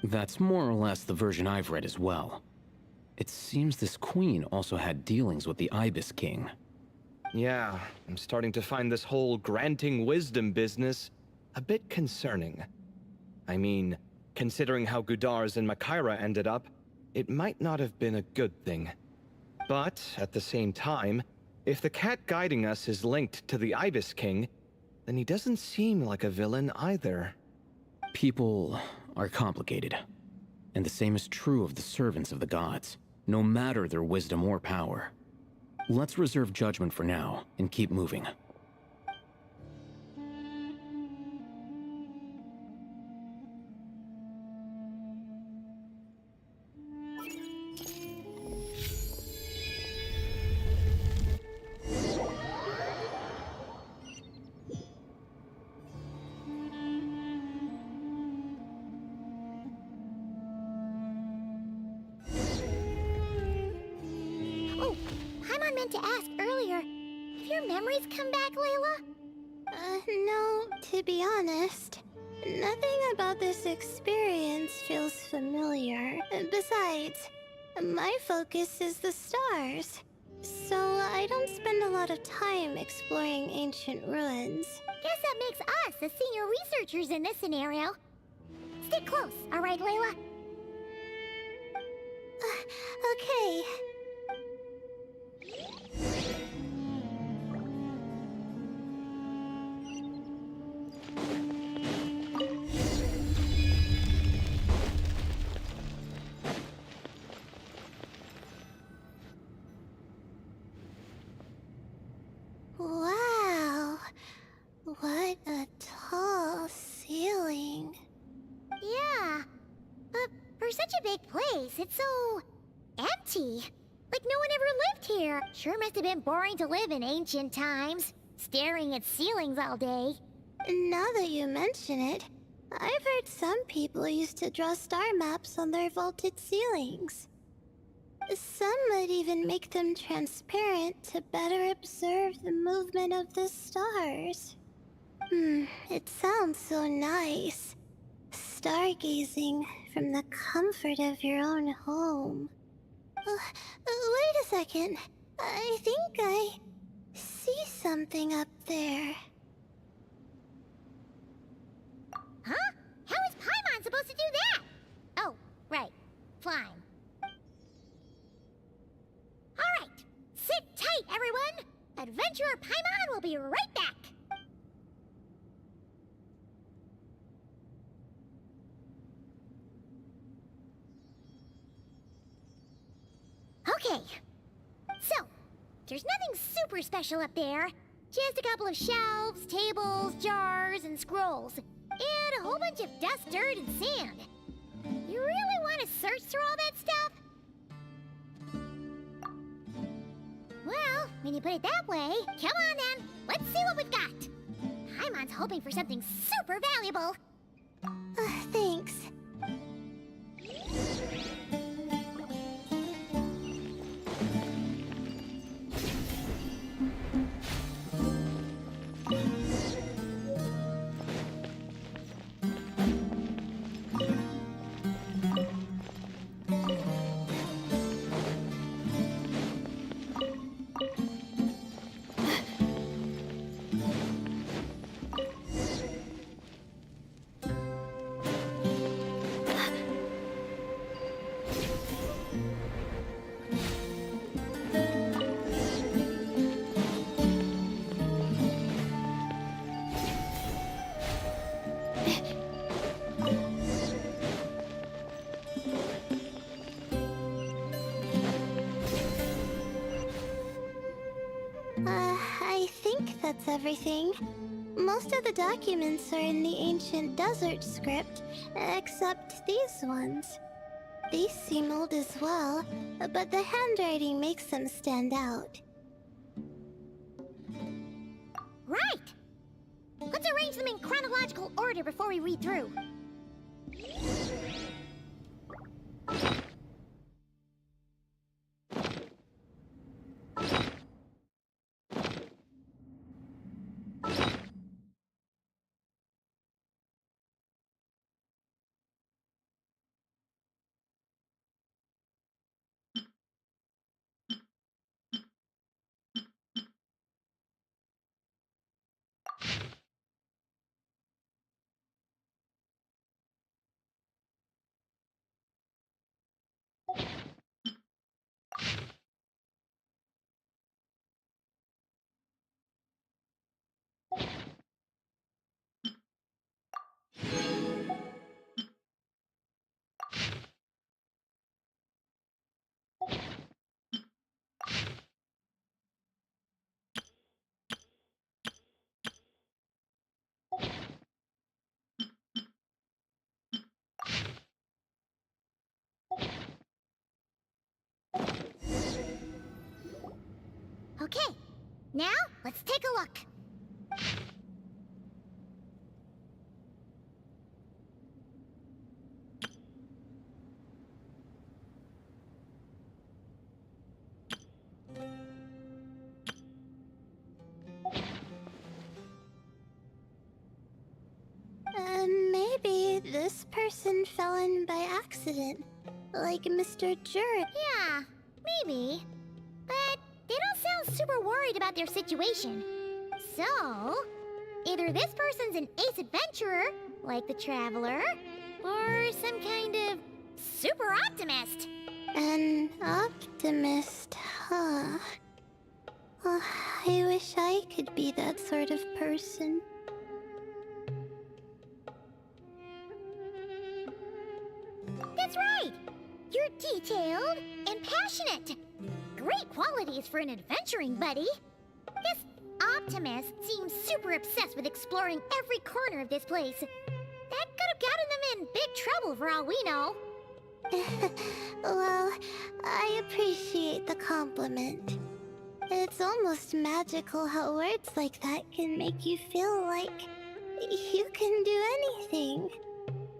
That's more or less the version I've read as well. It seems this queen also had dealings with the Ibis King. Yeah, I'm starting to find this whole granting wisdom business a bit concerning. I mean, considering how Gudars and Makaira ended up, it might not have been a good thing. But, at the same time, if the cat guiding us is linked to the Ibis King, then he doesn't seem like a villain either. People are complicated. And the same is true of the servants of the gods, no matter their wisdom or power. Let's reserve judgment for now, and keep moving. Oh, Paimon meant to ask earlier. Have your memories come back, Layla? No, to be honest. Nothing about this experience feels familiar. Besides, my focus is the stars. So I don't spend a lot of time exploring ancient ruins. Guess that makes us the senior researchers in this scenario. Stick close, all right, Layla? Okay. Wow. What a tall ceiling. Yeah, but for such a big place, it's so empty. Like no one ever lived here. Sure must have been boring to live in ancient times, staring at ceilings all day. Now that you mention it, I've heard some people used to draw star maps on their vaulted ceilings. Some might even make them transparent to better observe the movement of the stars. It sounds so nice. Stargazing from the comfort of your own home. Wait a second. I think I see something up there. Huh? How is Paimon supposed to do that? Oh, right. Flying. Alright, sit tight, everyone! Adventurer Paimon will be right back! Okay, so, there's nothing super special up there. Just a couple of shelves, tables, jars, and scrolls. And a whole bunch of dust, dirt, and sand. You really want to search through all that stuff? Well, when you put it that way, come on then. Let's see what we've got. Paimon's hoping for something super valuable. Thanks. I think that's everything. Most of the documents are in the ancient desert script, except these ones. These seem old as well, but the handwriting makes them stand out. Right! Let's arrange them in chronological order before we read through. Okay, now let's take a look. Maybe this person fell in by accident, like Mr. Jurek. Yeah, maybe. But they don't sound super worried about their situation. So, either this person's an ace adventurer, like the Traveler, or some kind of super optimist. An optimist, huh? Oh, I wish I could be that sort of person. That's right! You're detailed and passionate. Great qualities for an adventuring buddy. This optimist seems super obsessed with exploring every corner of this place. That could have gotten them in big trouble for all we know. Well, I appreciate the compliment. It's almost magical how words like that can make you feel like you can do anything.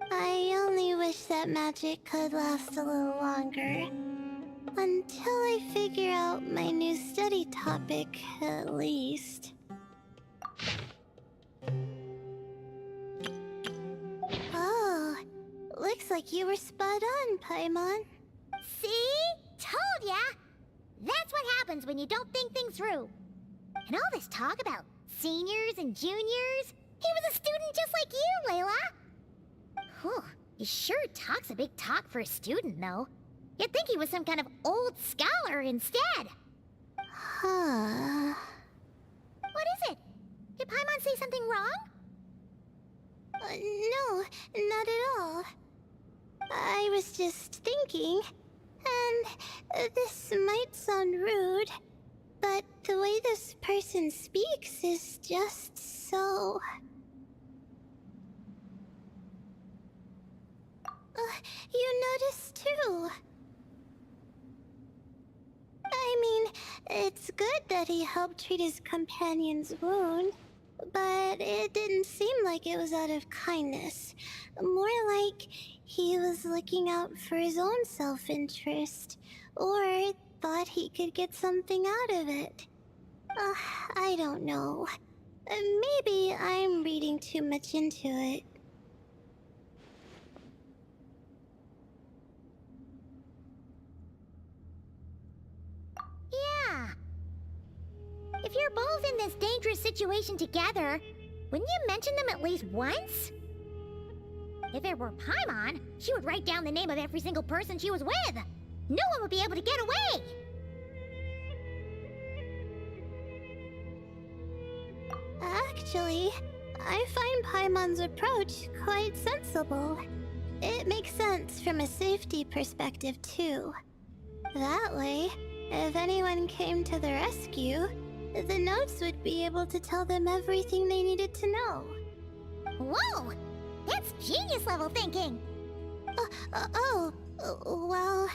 I only wish that magic could last a little longer. Until I figure out my new study topic, at least. Oh, looks like you were spot on, Paimon. See? Told ya! That's what happens when you don't think things through. And all this talk about seniors and juniors, he was a student just like you, Layla. Whew, he sure talks a big talk for a student, though. You'd think he was some kind of old scholar instead. Huh. What is it? Did Paimon say something wrong? No, not at all. I was just thinking, and this might sound rude, but the way this person speaks is just so... you noticed too. I mean, it's good that he helped treat his companion's wound, but it didn't seem like it was out of kindness. More like he was looking out for his own self-interest, or thought he could get something out of it. I don't know. Maybe I'm reading too much into it. Yeah. If you're both in this dangerous situation together, wouldn't you mention them at least once? If it were Paimon, she would write down the name of every single person she was with. No one would be able to get away. Actually, I find Paimon's approach quite sensible. It makes sense from a safety perspective, too. That way, if anyone came to the rescue, the notes would be able to tell them everything they needed to know. Whoa! That's genius-level thinking! Well,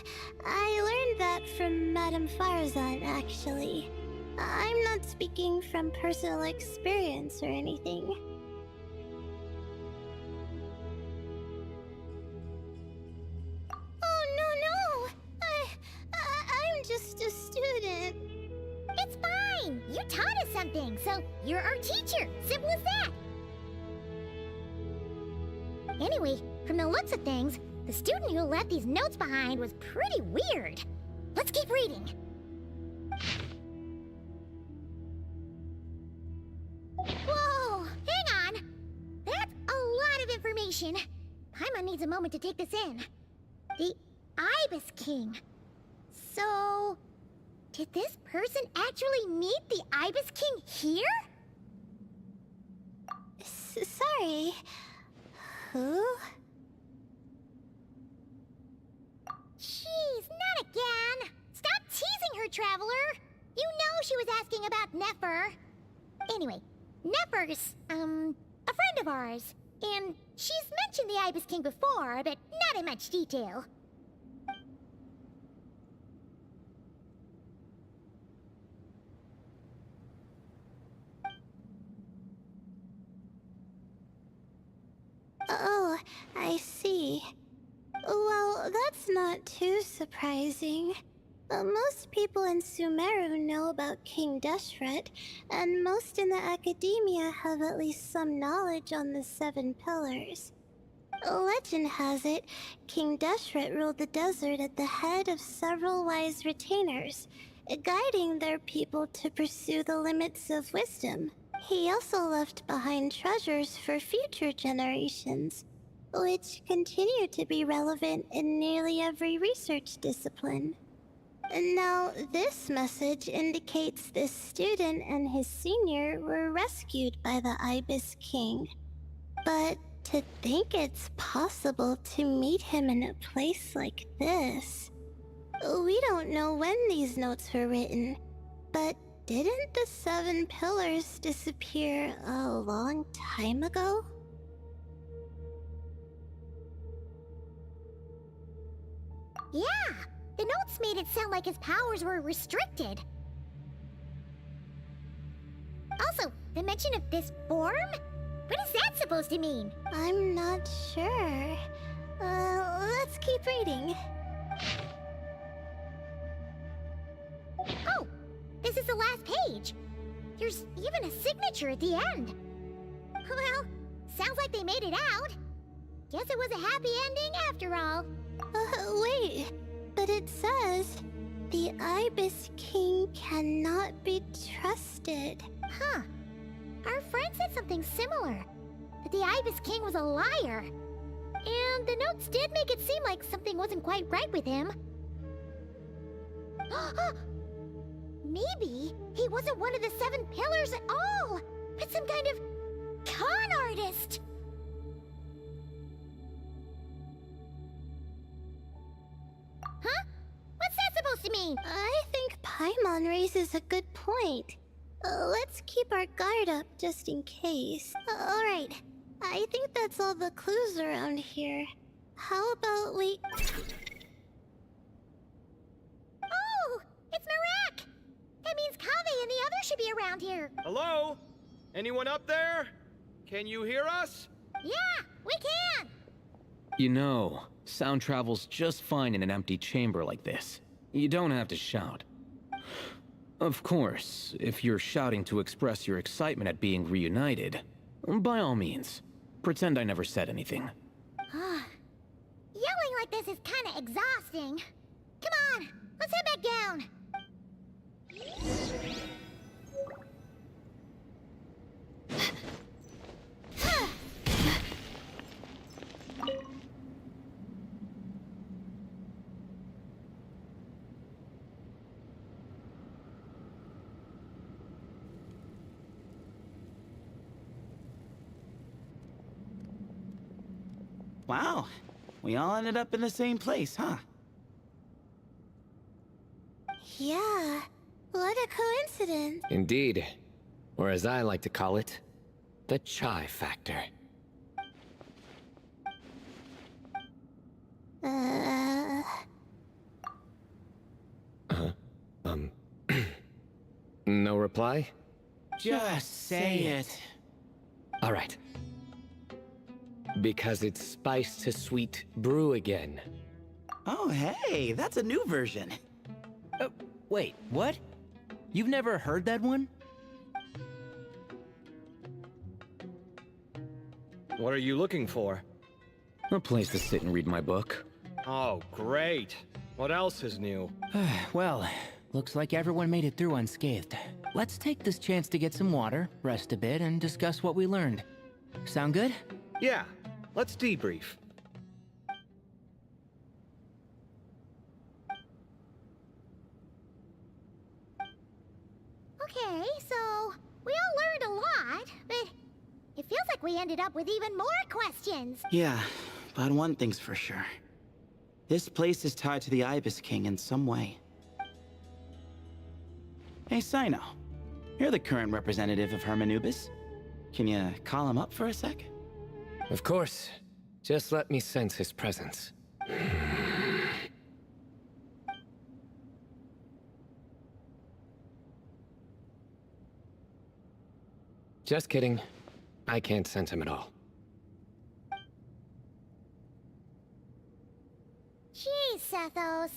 I learned that from Madame Farazan, actually. I'm not speaking from personal experience or anything. Oh, no! I'm just a student. It's fine! You taught us something, so you're our teacher. Simple as that. Anyway, from the looks of things, the student who left these notes behind was pretty weird. Let's keep reading. Whoa! Hang on! That's a lot of information. Paimon needs a moment to take this in. The Ibis King. So... did this person actually meet the Ibis King here? Sorry. Who? Jeez, not again! Stop teasing her, Traveler! You know she was asking about Nefer. Anyway, Nefer's, a friend of ours. And she's mentioned the Ibis King before, but not in much detail. I see. Well, that's not too surprising. Most people in Sumeru know about King Deshret, and most in the academia have at least some knowledge on the Seven Pillars. Legend has it, King Deshret ruled the desert at the head of several wise retainers, guiding their people to pursue the limits of wisdom. He also left behind treasures for future generations, which continue to be relevant in nearly every research discipline. Now, this message indicates this student and his senior were rescued by the Ibis King. But to think it's possible to meet him in a place like this... We don't know when these notes were written, but didn't the Seven Pillars disappear a long time ago? Yeah, the notes made it sound like his powers were restricted. Also, the mention of this form? What is that supposed to mean? I'm not sure. Let's keep reading. Oh, this is the last page. There's even a signature at the end. Well, sounds like they made it out. Guess it was a happy ending after all. Wait. But it says, the Ibis King cannot be trusted. Huh. Our friend said something similar. That the Ibis King was a liar. And the notes did make it seem like something wasn't quite right with him. Maybe he wasn't one of the Seven Pillars at all, but some kind of con artist. Huh? What's that supposed to mean? I think Paimon raises a good point. Let's keep our guard up just in case. Alright, I think that's all the clues around here. How about we... Oh, it's Marak! That means Kaveh and the others should be around here. Hello? Anyone up there? Can you hear us? Yeah, we can! You know, sound travels just fine in an empty chamber like this. You don't have to shout. Of course, if you're shouting to express your excitement at being reunited, by all means, pretend I never said anything. Yelling like this is kinda exhausting. Come on, let's head back down. Wow, we all ended up in the same place, huh? Yeah, what a coincidence. Indeed. Or as I like to call it, the chai factor. No reply? Just say it. All right. Because it's spice to sweet brew again. Oh, hey, that's a new version. Wait, what? You've never heard that one? What are you looking for? A place to sit and read my book. Oh, great. What else is new? Well, looks like everyone made it through unscathed. Let's take this chance to get some water, rest a bit, and discuss what we learned. Sound good? Yeah, let's debrief. Okay, so we all learned a lot, but it feels like we ended up with even more questions. Yeah, but one thing's for sure. This place is tied to the Ibis King in some way. Hey, Sino. You're the current representative of Hermanubis. Can you call him up for a sec? Of course. Just let me sense his presence. Just kidding. I can't sense him at all. Jeez, Sethos.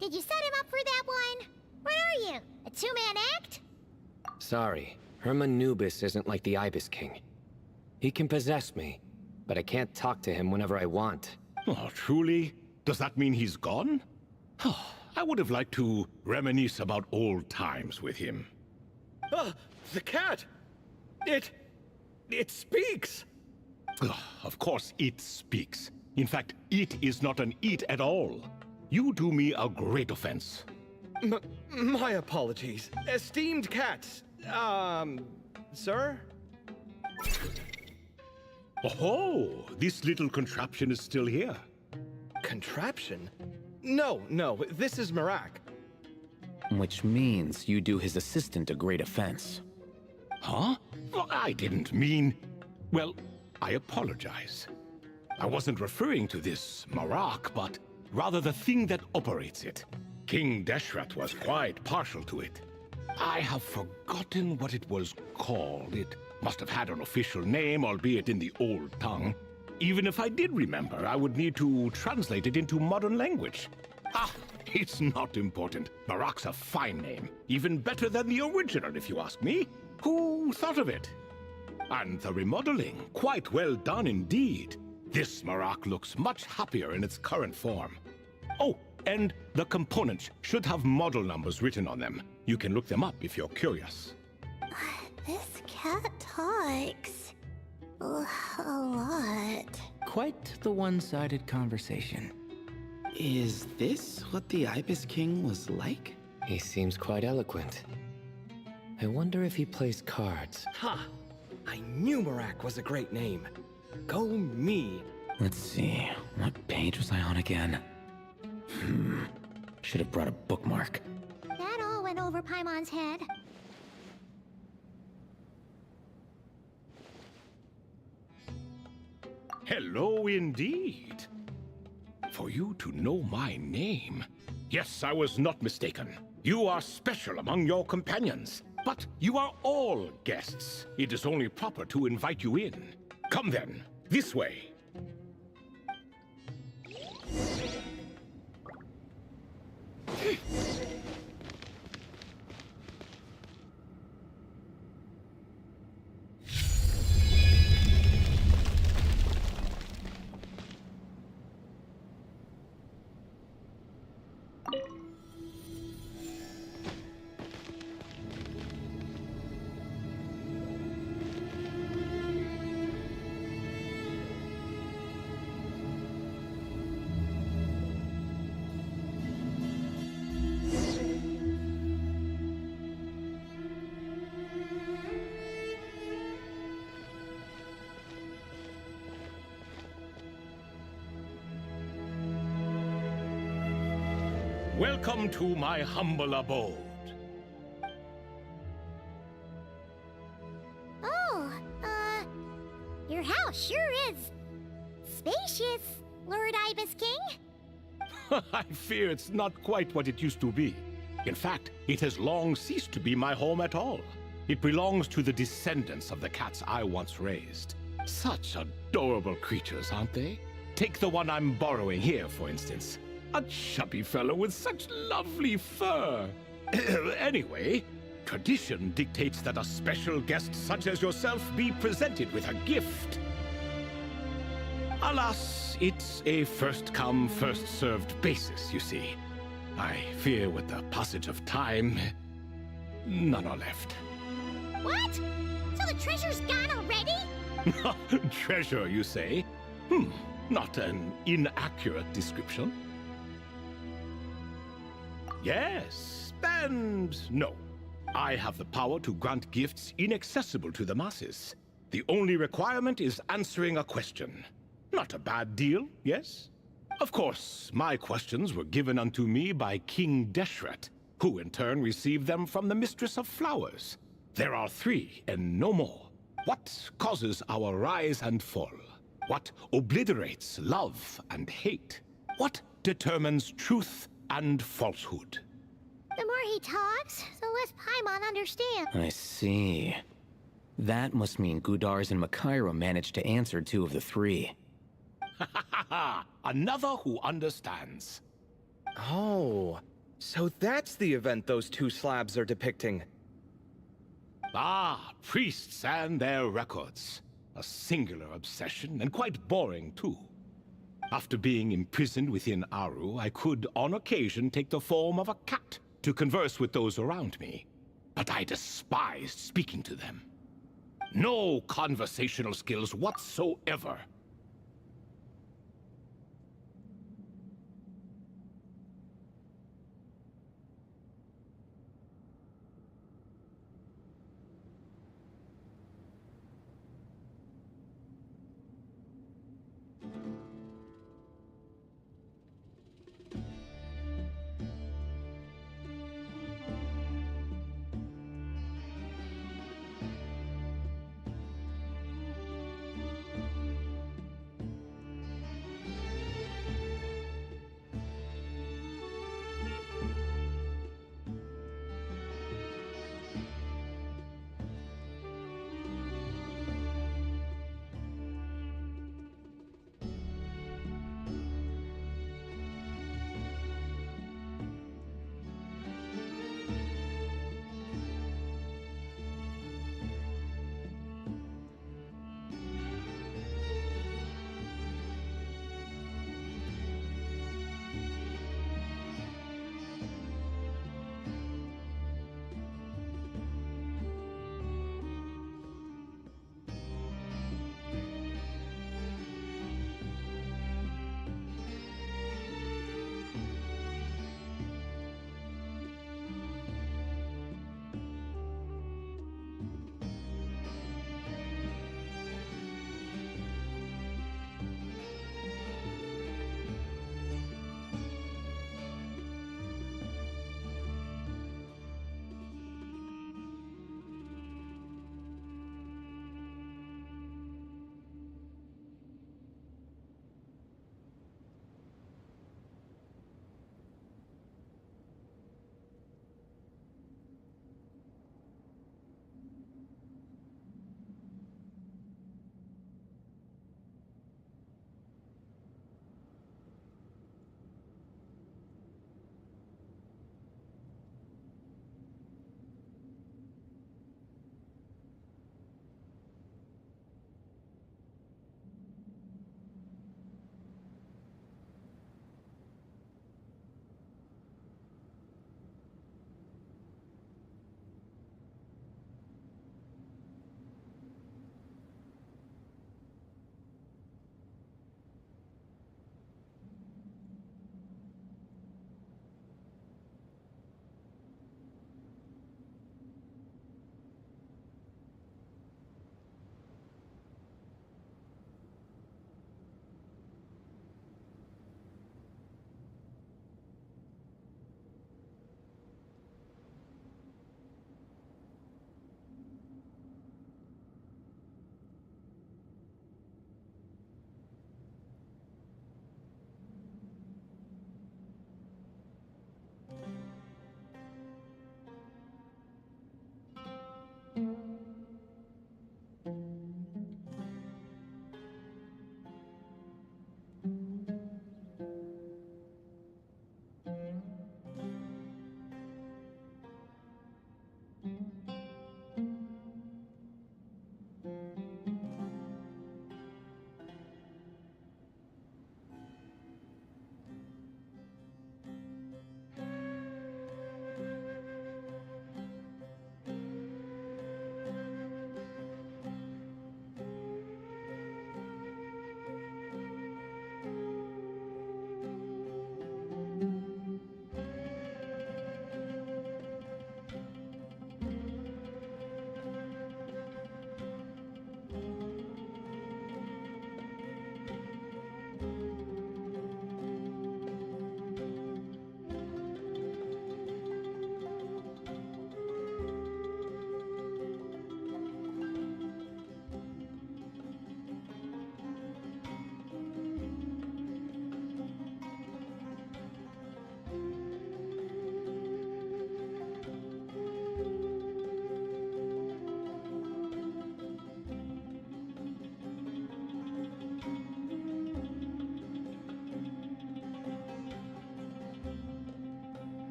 Did you set him up for that one? What are you, a two-man act? Sorry, Herman Nubis isn't like the Ibis King. He can possess me, but I can't talk to him whenever I want. Oh, truly? Does that mean he's gone? I would have liked to reminisce about old times with him. Ah, the cat! It speaks! Of course it speaks. In fact, it is not an it at all. You do me a great offense. My apologies. Esteemed cats. Sir? Oh, this little contraption is still here. Contraption? No, this is Marak. Which means you do his assistant a great offense. Huh? Well, I didn't mean... Well, I apologize. I wasn't referring to this Marak, but rather the thing that operates it. King Deshret was quite partial to it. I have forgotten what it was called. It must have had an official name, albeit in the old tongue. Even if I did remember, I would need to translate it into modern language. Ah, it's not important. Marak's a fine name. Even better than the original, if you ask me. Who thought of it? And the remodeling, quite well done indeed. This Marak looks much happier in its current form. Oh, and the components should have model numbers written on them. You can look them up if you're curious. This cat talks a lot. Quite the one-sided conversation. Is this what the Ibis King was like? He seems quite eloquent. I wonder if he plays cards. Ha! I knew Marak was a great name. Go me. Let's see, what page was I on again? Should have brought a bookmark. That all went over Paimon's head. Hello indeed. For you to know my name. Yes, I was not mistaken. You are special among your companions. But you are all guests. It is only proper to invite you in. Come then, this way. Welcome to my humble abode. Oh, your house sure is spacious, Lord Ibis King. I fear it's not quite what it used to be. In fact, it has long ceased to be my home at all. It belongs to the descendants of the cats I once raised. Such adorable creatures, aren't they? Take the one I'm borrowing here, for instance. A chubby fellow with such lovely fur. Anyway, tradition dictates that a special guest such as yourself be presented with a gift. Alas, it's a first-come, first-served basis, you see. I fear with the passage of time, none are left. What? So the treasure's gone already? Treasure, you say? Not an inaccurate description. Yes, and no. I have the power to grant gifts inaccessible to the masses. The only requirement is answering a question. Not a bad deal, yes? Of course, my questions were given unto me by King Deshret, who in turn received them from the Mistress of Flowers. There are 3, and no more. What causes our rise and fall? What obliterates love and hate? What determines truth and falsehood? The more he talks, the less Paimon understands. I see. That must mean Gudars and Makairo managed to answer 2 of the 3. Another who understands. Oh, so that's the event those two slabs are depicting. Ah, priests and their records. A singular obsession, and quite boring too. After being imprisoned within Aru, I could, on occasion, take the form of a cat to converse with those around me. But I despised speaking to them. No conversational skills whatsoever.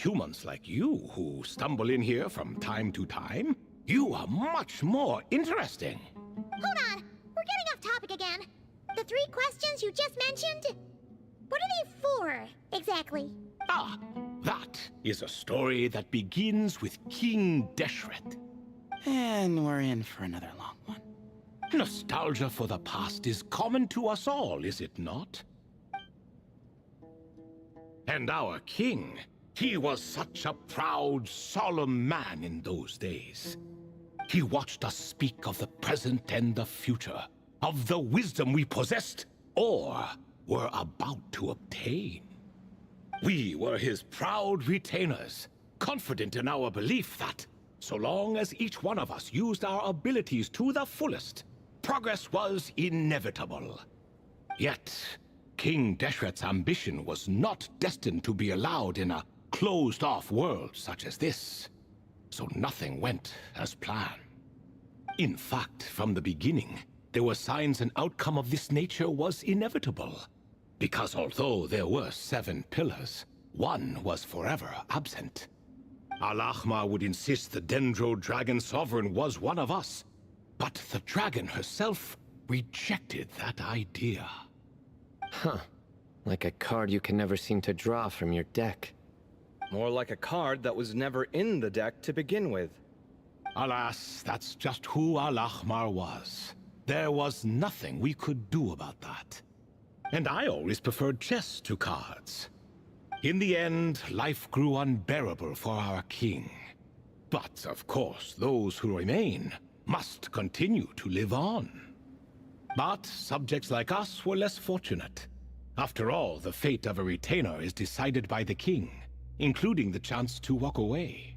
humans like you who stumble in here from time to time, you are much more interesting. Hold on, we're getting off topic again. The 3 questions you just mentioned, what are they for, exactly? Ah, that is a story that begins with King Deshret. And we're in for another long one. Nostalgia for the past is common to us all, is it not? And our king, he was such a proud, solemn man in those days. He watched us speak of the present and the future, of the wisdom we possessed or were about to obtain. We were his proud retainers, confident in our belief that, so long as each one of us used our abilities to the fullest, progress was inevitable. Yet, King Deshret's ambition was not destined to be allowed in a closed-off world such as this, so nothing went as planned. In fact, from the beginning, there were signs an outcome of this nature was inevitable, because although there were 7 pillars, one was forever absent. Al-Ahmar would insist the Dendro Dragon Sovereign was one of us, but the dragon herself rejected that idea. Huh. Like a card you can never seem to draw from your deck. More like a card that was never in the deck to begin with. Alas, that's just who Al-Ahmar was. There was nothing we could do about that. And I always preferred chess to cards. In the end, life grew unbearable for our king. But, of course, those who remain must continue to live on. But subjects like us were less fortunate. After all, the fate of a retainer is decided by the king, including the chance to walk away.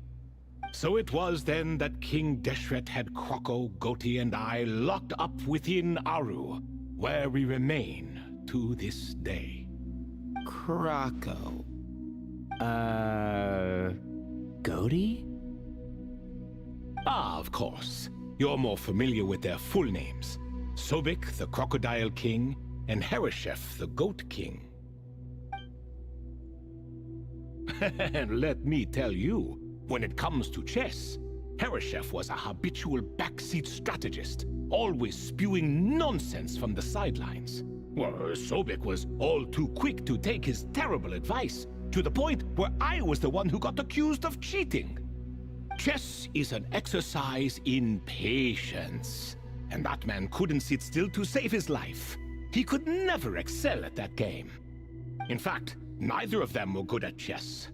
So it was then that King Deshret had Kroko, Goti, and I locked up within Aru, where we remain to this day. Kroko. Goti? Ah, of course. You're more familiar with their full names. Sobek, the Crocodile King, and Hereshef, the Goat King. And let me tell you, when it comes to chess, Hereshef was a habitual backseat strategist, always spewing nonsense from the sidelines. Well, Sobek was all too quick to take his terrible advice, to the point where I was the one who got accused of cheating. Chess is an exercise in patience, and that man couldn't sit still to save his life. He could never excel at that game. In fact, neither of them were good at chess.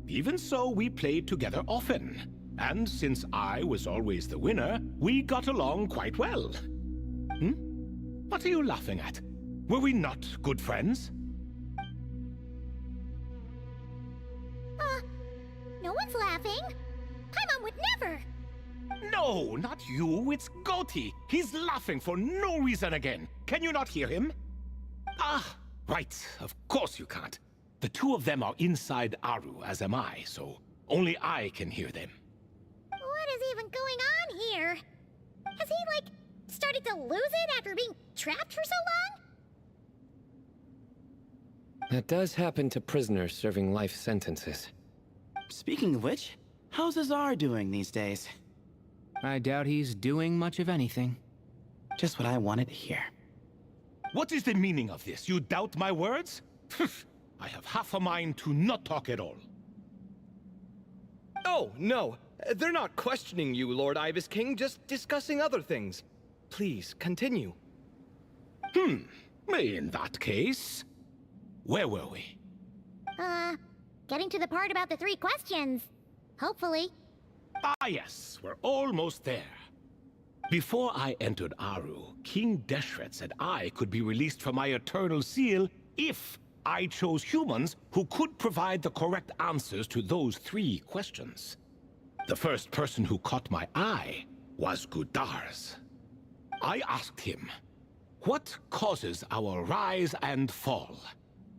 Even so, we played together often, and since I was always the winner, we got along quite well. What are you laughing at? Were we not good friends? No one's laughing. Paimon would never. No, not you, it's Goti. He's laughing for no reason again. Can you not hear him? Ah, right, of course you can't. The two of them are inside Aru, as am I, so only I can hear them. What is even going on here? Has he, like, started to lose it after being trapped for so long? That does happen to prisoners serving life sentences. Speaking of which, how's Azar doing these days? I doubt he's doing much of anything. Just what I wanted to hear. What is the meaning of this? You doubt my words? I have half a mind to not talk at all. Oh, no. They're not questioning you, Lord Ibis King, just discussing other things. Please, continue. In that case, where were we? Getting to the part about the 3 questions. Hopefully. Ah yes, we're almost there. Before I entered Aru, King Deshret said I could be released from my eternal seal if I chose humans who could provide the correct answers to those 3 questions. The first person who caught my eye was Gudars. I asked him, what causes our rise and fall?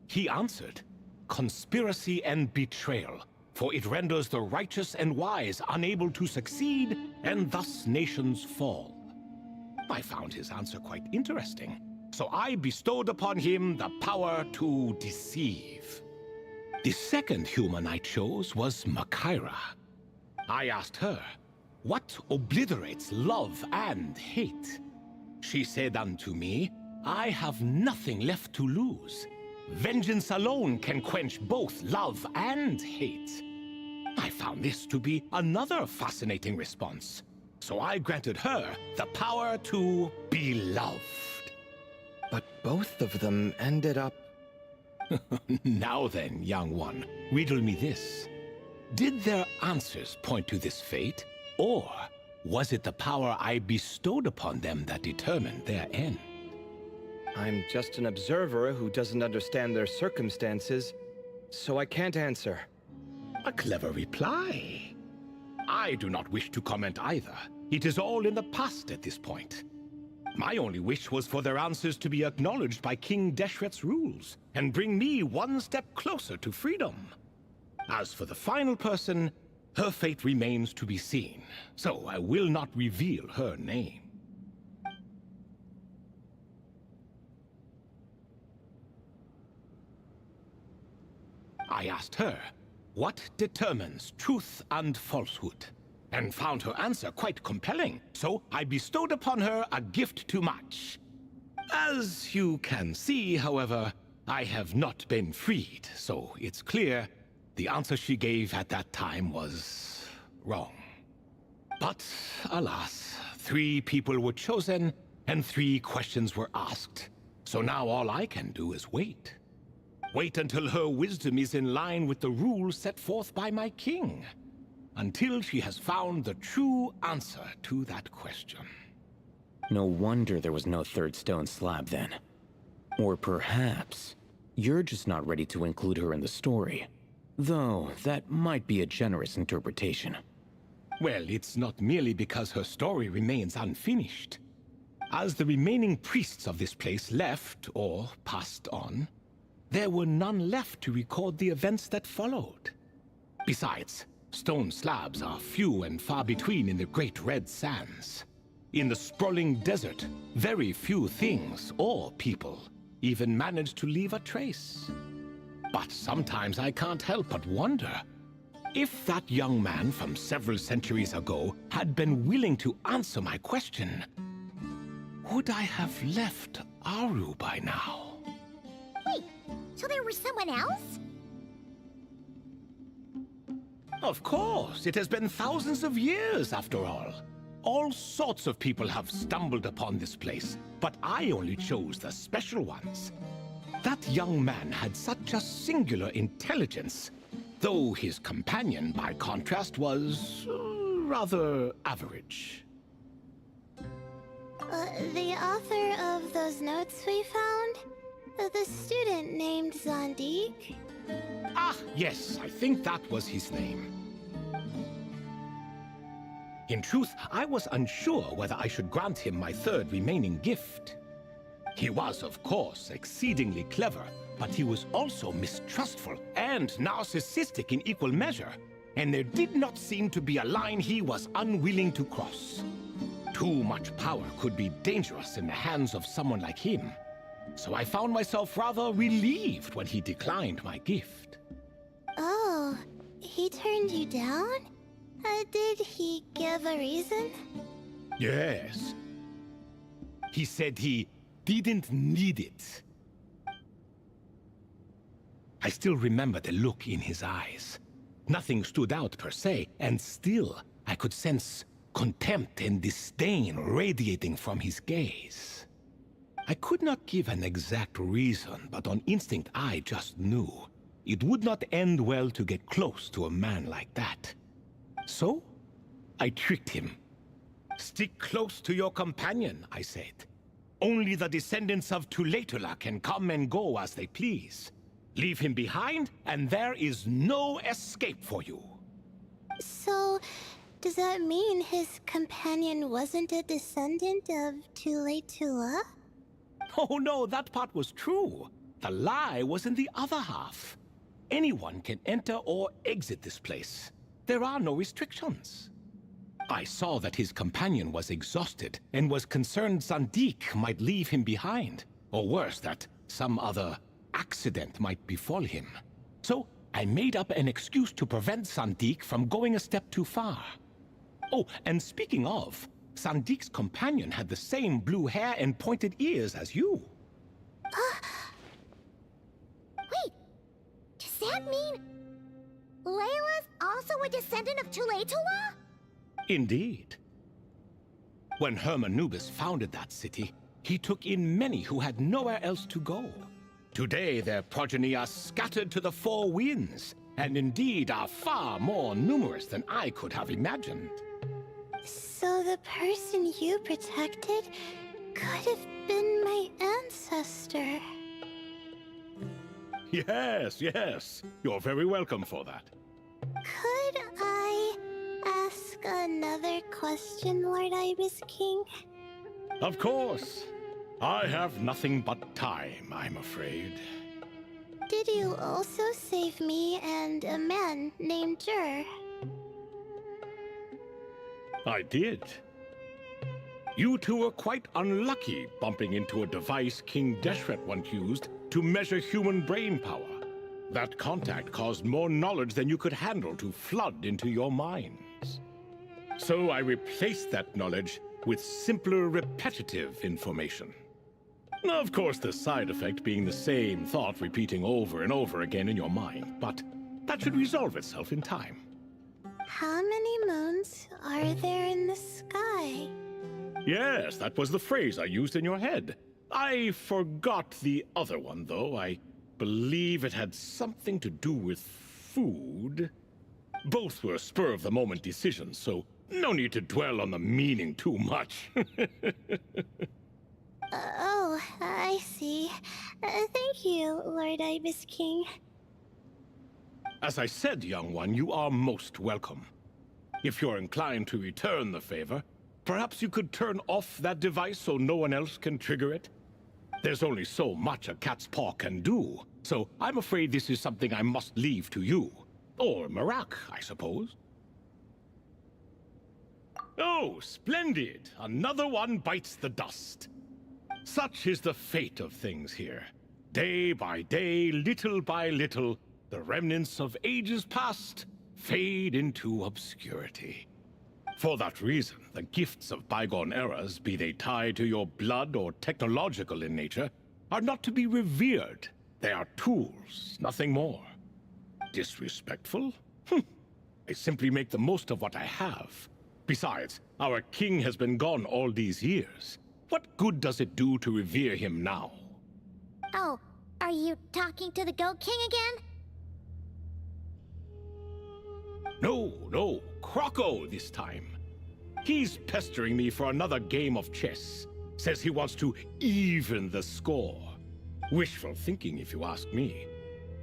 He answered, conspiracy and betrayal, for it renders the righteous and wise unable to succeed, and thus nations fall. I found his answer quite interesting, so I bestowed upon him the power to deceive. The second human I chose was Makira. I asked her, what obliterates love and hate? She said unto me, I have nothing left to lose. Vengeance alone can quench both love and hate. I found this to be another fascinating response, so I granted her the power to be loved. But both of them ended up... Now then, young one, riddle me this. Did their answers point to this fate, or was it the power I bestowed upon them that determined their end? I'm just an observer who doesn't understand their circumstances, so I can't answer. A clever reply. I do not wish to comment either. It is all in the past at this point. My only wish was for their answers to be acknowledged by King Deshret's rules, and bring me one step closer to freedom. As for the final person, her fate remains to be seen, so I will not reveal her name. I asked her, what determines truth and falsehood? And found her answer quite compelling, so I bestowed upon her a gift to match. As you can see, however, I have not been freed, so it's clear the answer she gave at that time was wrong. But alas, 3 people were chosen and 3 questions were asked. So now all I can do is wait. Wait until her wisdom is in line with the rules set forth by my king. Until she has found the true answer to that question. No wonder there was no third stone slab then. Or perhaps you're just not ready to include her in the story. Though, that might be a generous interpretation. Well, it's not merely because her story remains unfinished. As the remaining priests of this place left, or passed on, there were none left to record the events that followed. Besides, stone slabs are few and far between in the Great Red Sands. In the sprawling desert, very few things or people even manage to leave a trace. But sometimes I can't help but wonder, if that young man from several centuries ago had been willing to answer my question, would I have left Aru by now? Wait, so there was someone else? Of course, it has been thousands of years after all. All sorts of people have stumbled upon this place, but I only chose the special ones. That young man had such a singular intelligence, though his companion, by contrast, was rather average. The author of those notes we found? The student named Zandik? Ah, yes, I think that was his name. In truth, I was unsure whether I should grant him my third remaining gift. He was, of course, exceedingly clever, but he was also mistrustful and narcissistic in equal measure, and there did not seem to be a line he was unwilling to cross. Too much power could be dangerous in the hands of someone like him, so I found myself rather relieved when he declined my gift. Oh, he turned you down? Did he give a reason? Yes. He said he didn't need it. I still remember the look in his eyes. Nothing stood out per se, and still I could sense contempt and disdain radiating from his gaze. I could not give an exact reason, but on instinct I just knew it would not end well to get close to a man like that. So, I tricked him. Stick close to your companion, I said. Only the descendants of Tulatula can come and go as they please. Leave him behind, and there is no escape for you. So, does that mean his companion wasn't a descendant of Tulatula? Oh no, that part was true. The lie was in the other half. Anyone can enter or exit this place. There are no restrictions. I saw that his companion was exhausted and was concerned Zandik might leave him behind, or worse, that some other accident might befall him. So I made up an excuse to prevent Sandik from going a step too far. Oh, and speaking of, Sandik's companion had the same blue hair and pointed ears as you. Wait, does that mean Layla's also a descendant of Tulatula? Indeed. When Hermanubis founded that city, he took in many who had nowhere else to go. Today, their progeny are scattered to the four winds, and indeed are far more numerous than I could have imagined. So the person you protected could have been my ancestor. Yes, yes. You're very welcome for that. Could I ask another question, Lord Ibis King? Of course. I have nothing but time, I'm afraid. Did you also save me and a man named Jur? I did. You two were quite unlucky bumping into a device King Deshret once used to measure human brain power. That contact caused more knowledge than you could handle to flood into your minds. So I replaced that knowledge with simpler, repetitive information. Of course, the side effect being the same thought repeating over and over again in your mind, but that should resolve itself in time. How many moons are there in the sky? Yes, that was the phrase I used in your head. I forgot the other one, though. I believe it had something to do with food. Both were spur-of-the-moment decisions, so no need to dwell on the meaning too much. Oh, I see. Thank you, Lord Ibis King. As I said, young one, you are most welcome. If you're inclined to return the favor, perhaps you could turn off that device so no one else can trigger it? There's only so much a cat's paw can do, so I'm afraid this is something I must leave to you. Or Marak, I suppose. Oh, splendid! Another one bites the dust. Such is the fate of things here. Day by day, little by little, the remnants of ages past fade into obscurity. For that reason, the gifts of bygone eras, be they tied to your blood or technological in nature, are not to be revered. They are tools, nothing more. Disrespectful? I simply make the most of what I have. Besides, our king has been gone all these years. What good does it do to revere him now? Oh, are you talking to the Goat King again? No, Croco this time. He's pestering me for another game of chess. Says he wants to even the score. Wishful thinking, if you ask me.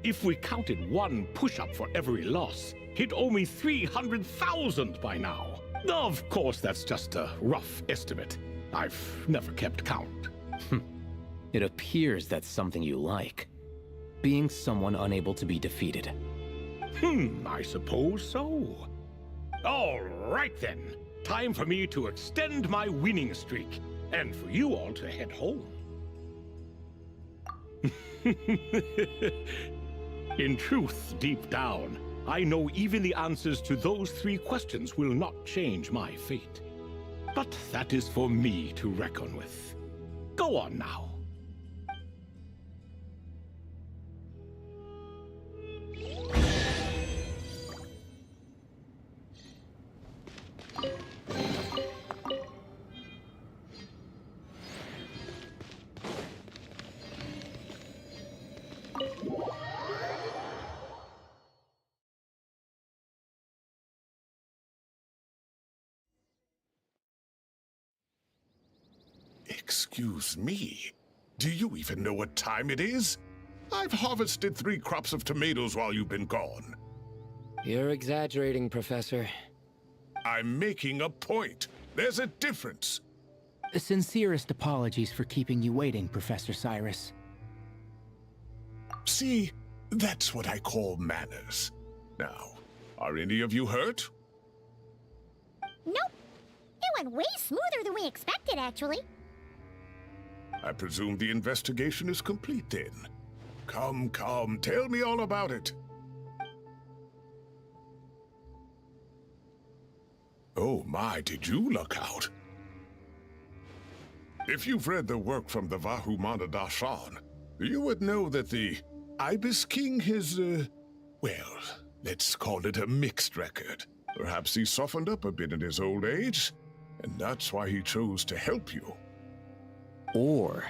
If we counted one push-up for every loss, he'd owe me 300,000 by now. Of course, that's just a rough estimate. I've never kept count. It appears that's something you like. Being someone unable to be defeated. I suppose so. All right then. Time for me to extend my winning streak, and for you all to head home. In truth, deep down, I know even the answers to those 3 questions will not change my fate. But that is for me to reckon with. Go on now. Excuse me, do you even know what time it is? I've harvested 3 crops of tomatoes while you've been gone. You're exaggerating, Professor. I'm making a point. There's a difference. The sincerest apologies for keeping you waiting, Professor Cyrus. See, that's what I call manners. Now, are any of you hurt? Nope. It went way smoother than we expected, actually. I presume the investigation is complete then. Come, tell me all about it. Oh my, did you look out? If you've read the work from the Vahumana Dashan, you would know that the Ibis King has, well, let's call it a mixed record. Perhaps he softened up a bit in his old age, and that's why he chose to help you. Or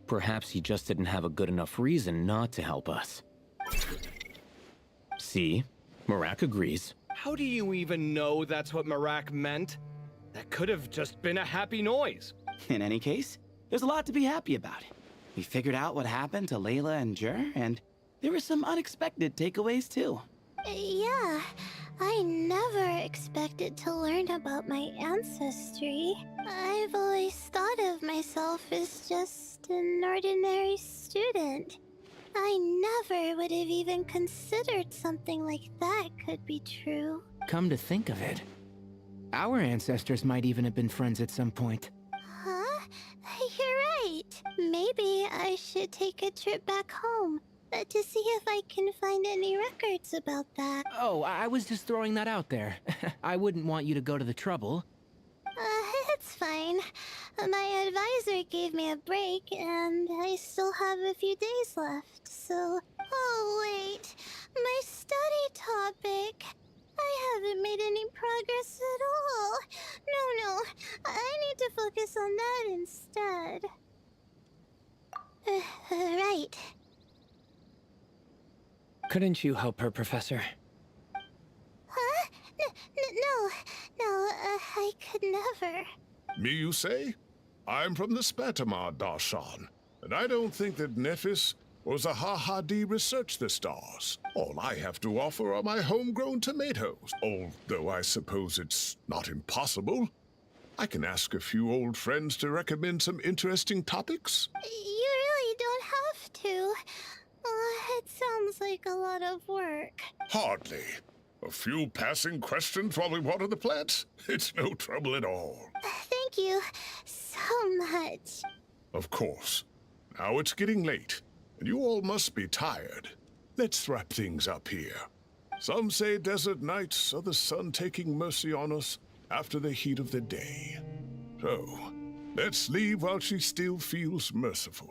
perhaps he just didn't have a good enough reason not to help us. See? Marak agrees. How do you even know that's what Marak meant? That could have just been a happy noise. In any case, there's a lot to be happy about. We figured out what happened to Layla and Jur, and there were some unexpected takeaways too. Yeah, I never expected to learn about my ancestry. I've always thought of myself as just an ordinary student. I never would have even considered something like that could be true. Come to think of it, our ancestors might even have been friends at some point. Huh? You're right. Maybe I should take a trip back home to see if I can find any records about that. Oh, I was just throwing that out there. I wouldn't want you to go to the trouble. It's fine. My advisor gave me a break, and I still have a few days left, so... Oh, wait. My study topic. I haven't made any progress at all. No. I need to focus on that instead. Right. Couldn't you help her, Professor? Huh? No, I could never. Me, you say? I'm from the Spatamar Darshan, and I don't think that Nephis or Zahahadi researched the stars. All I have to offer are my homegrown tomatoes, although I suppose it's not impossible. I can ask a few old friends to recommend some interesting topics. You really don't have to. It sounds like a lot of work. Hardly. A few passing questions while we water the plants? It's no trouble at all. Thank you so much. Of course. Now it's getting late, and you all must be tired. Let's wrap things up here. Some say desert nights are the sun taking mercy on us after the heat of the day. So, let's leave while she still feels merciful.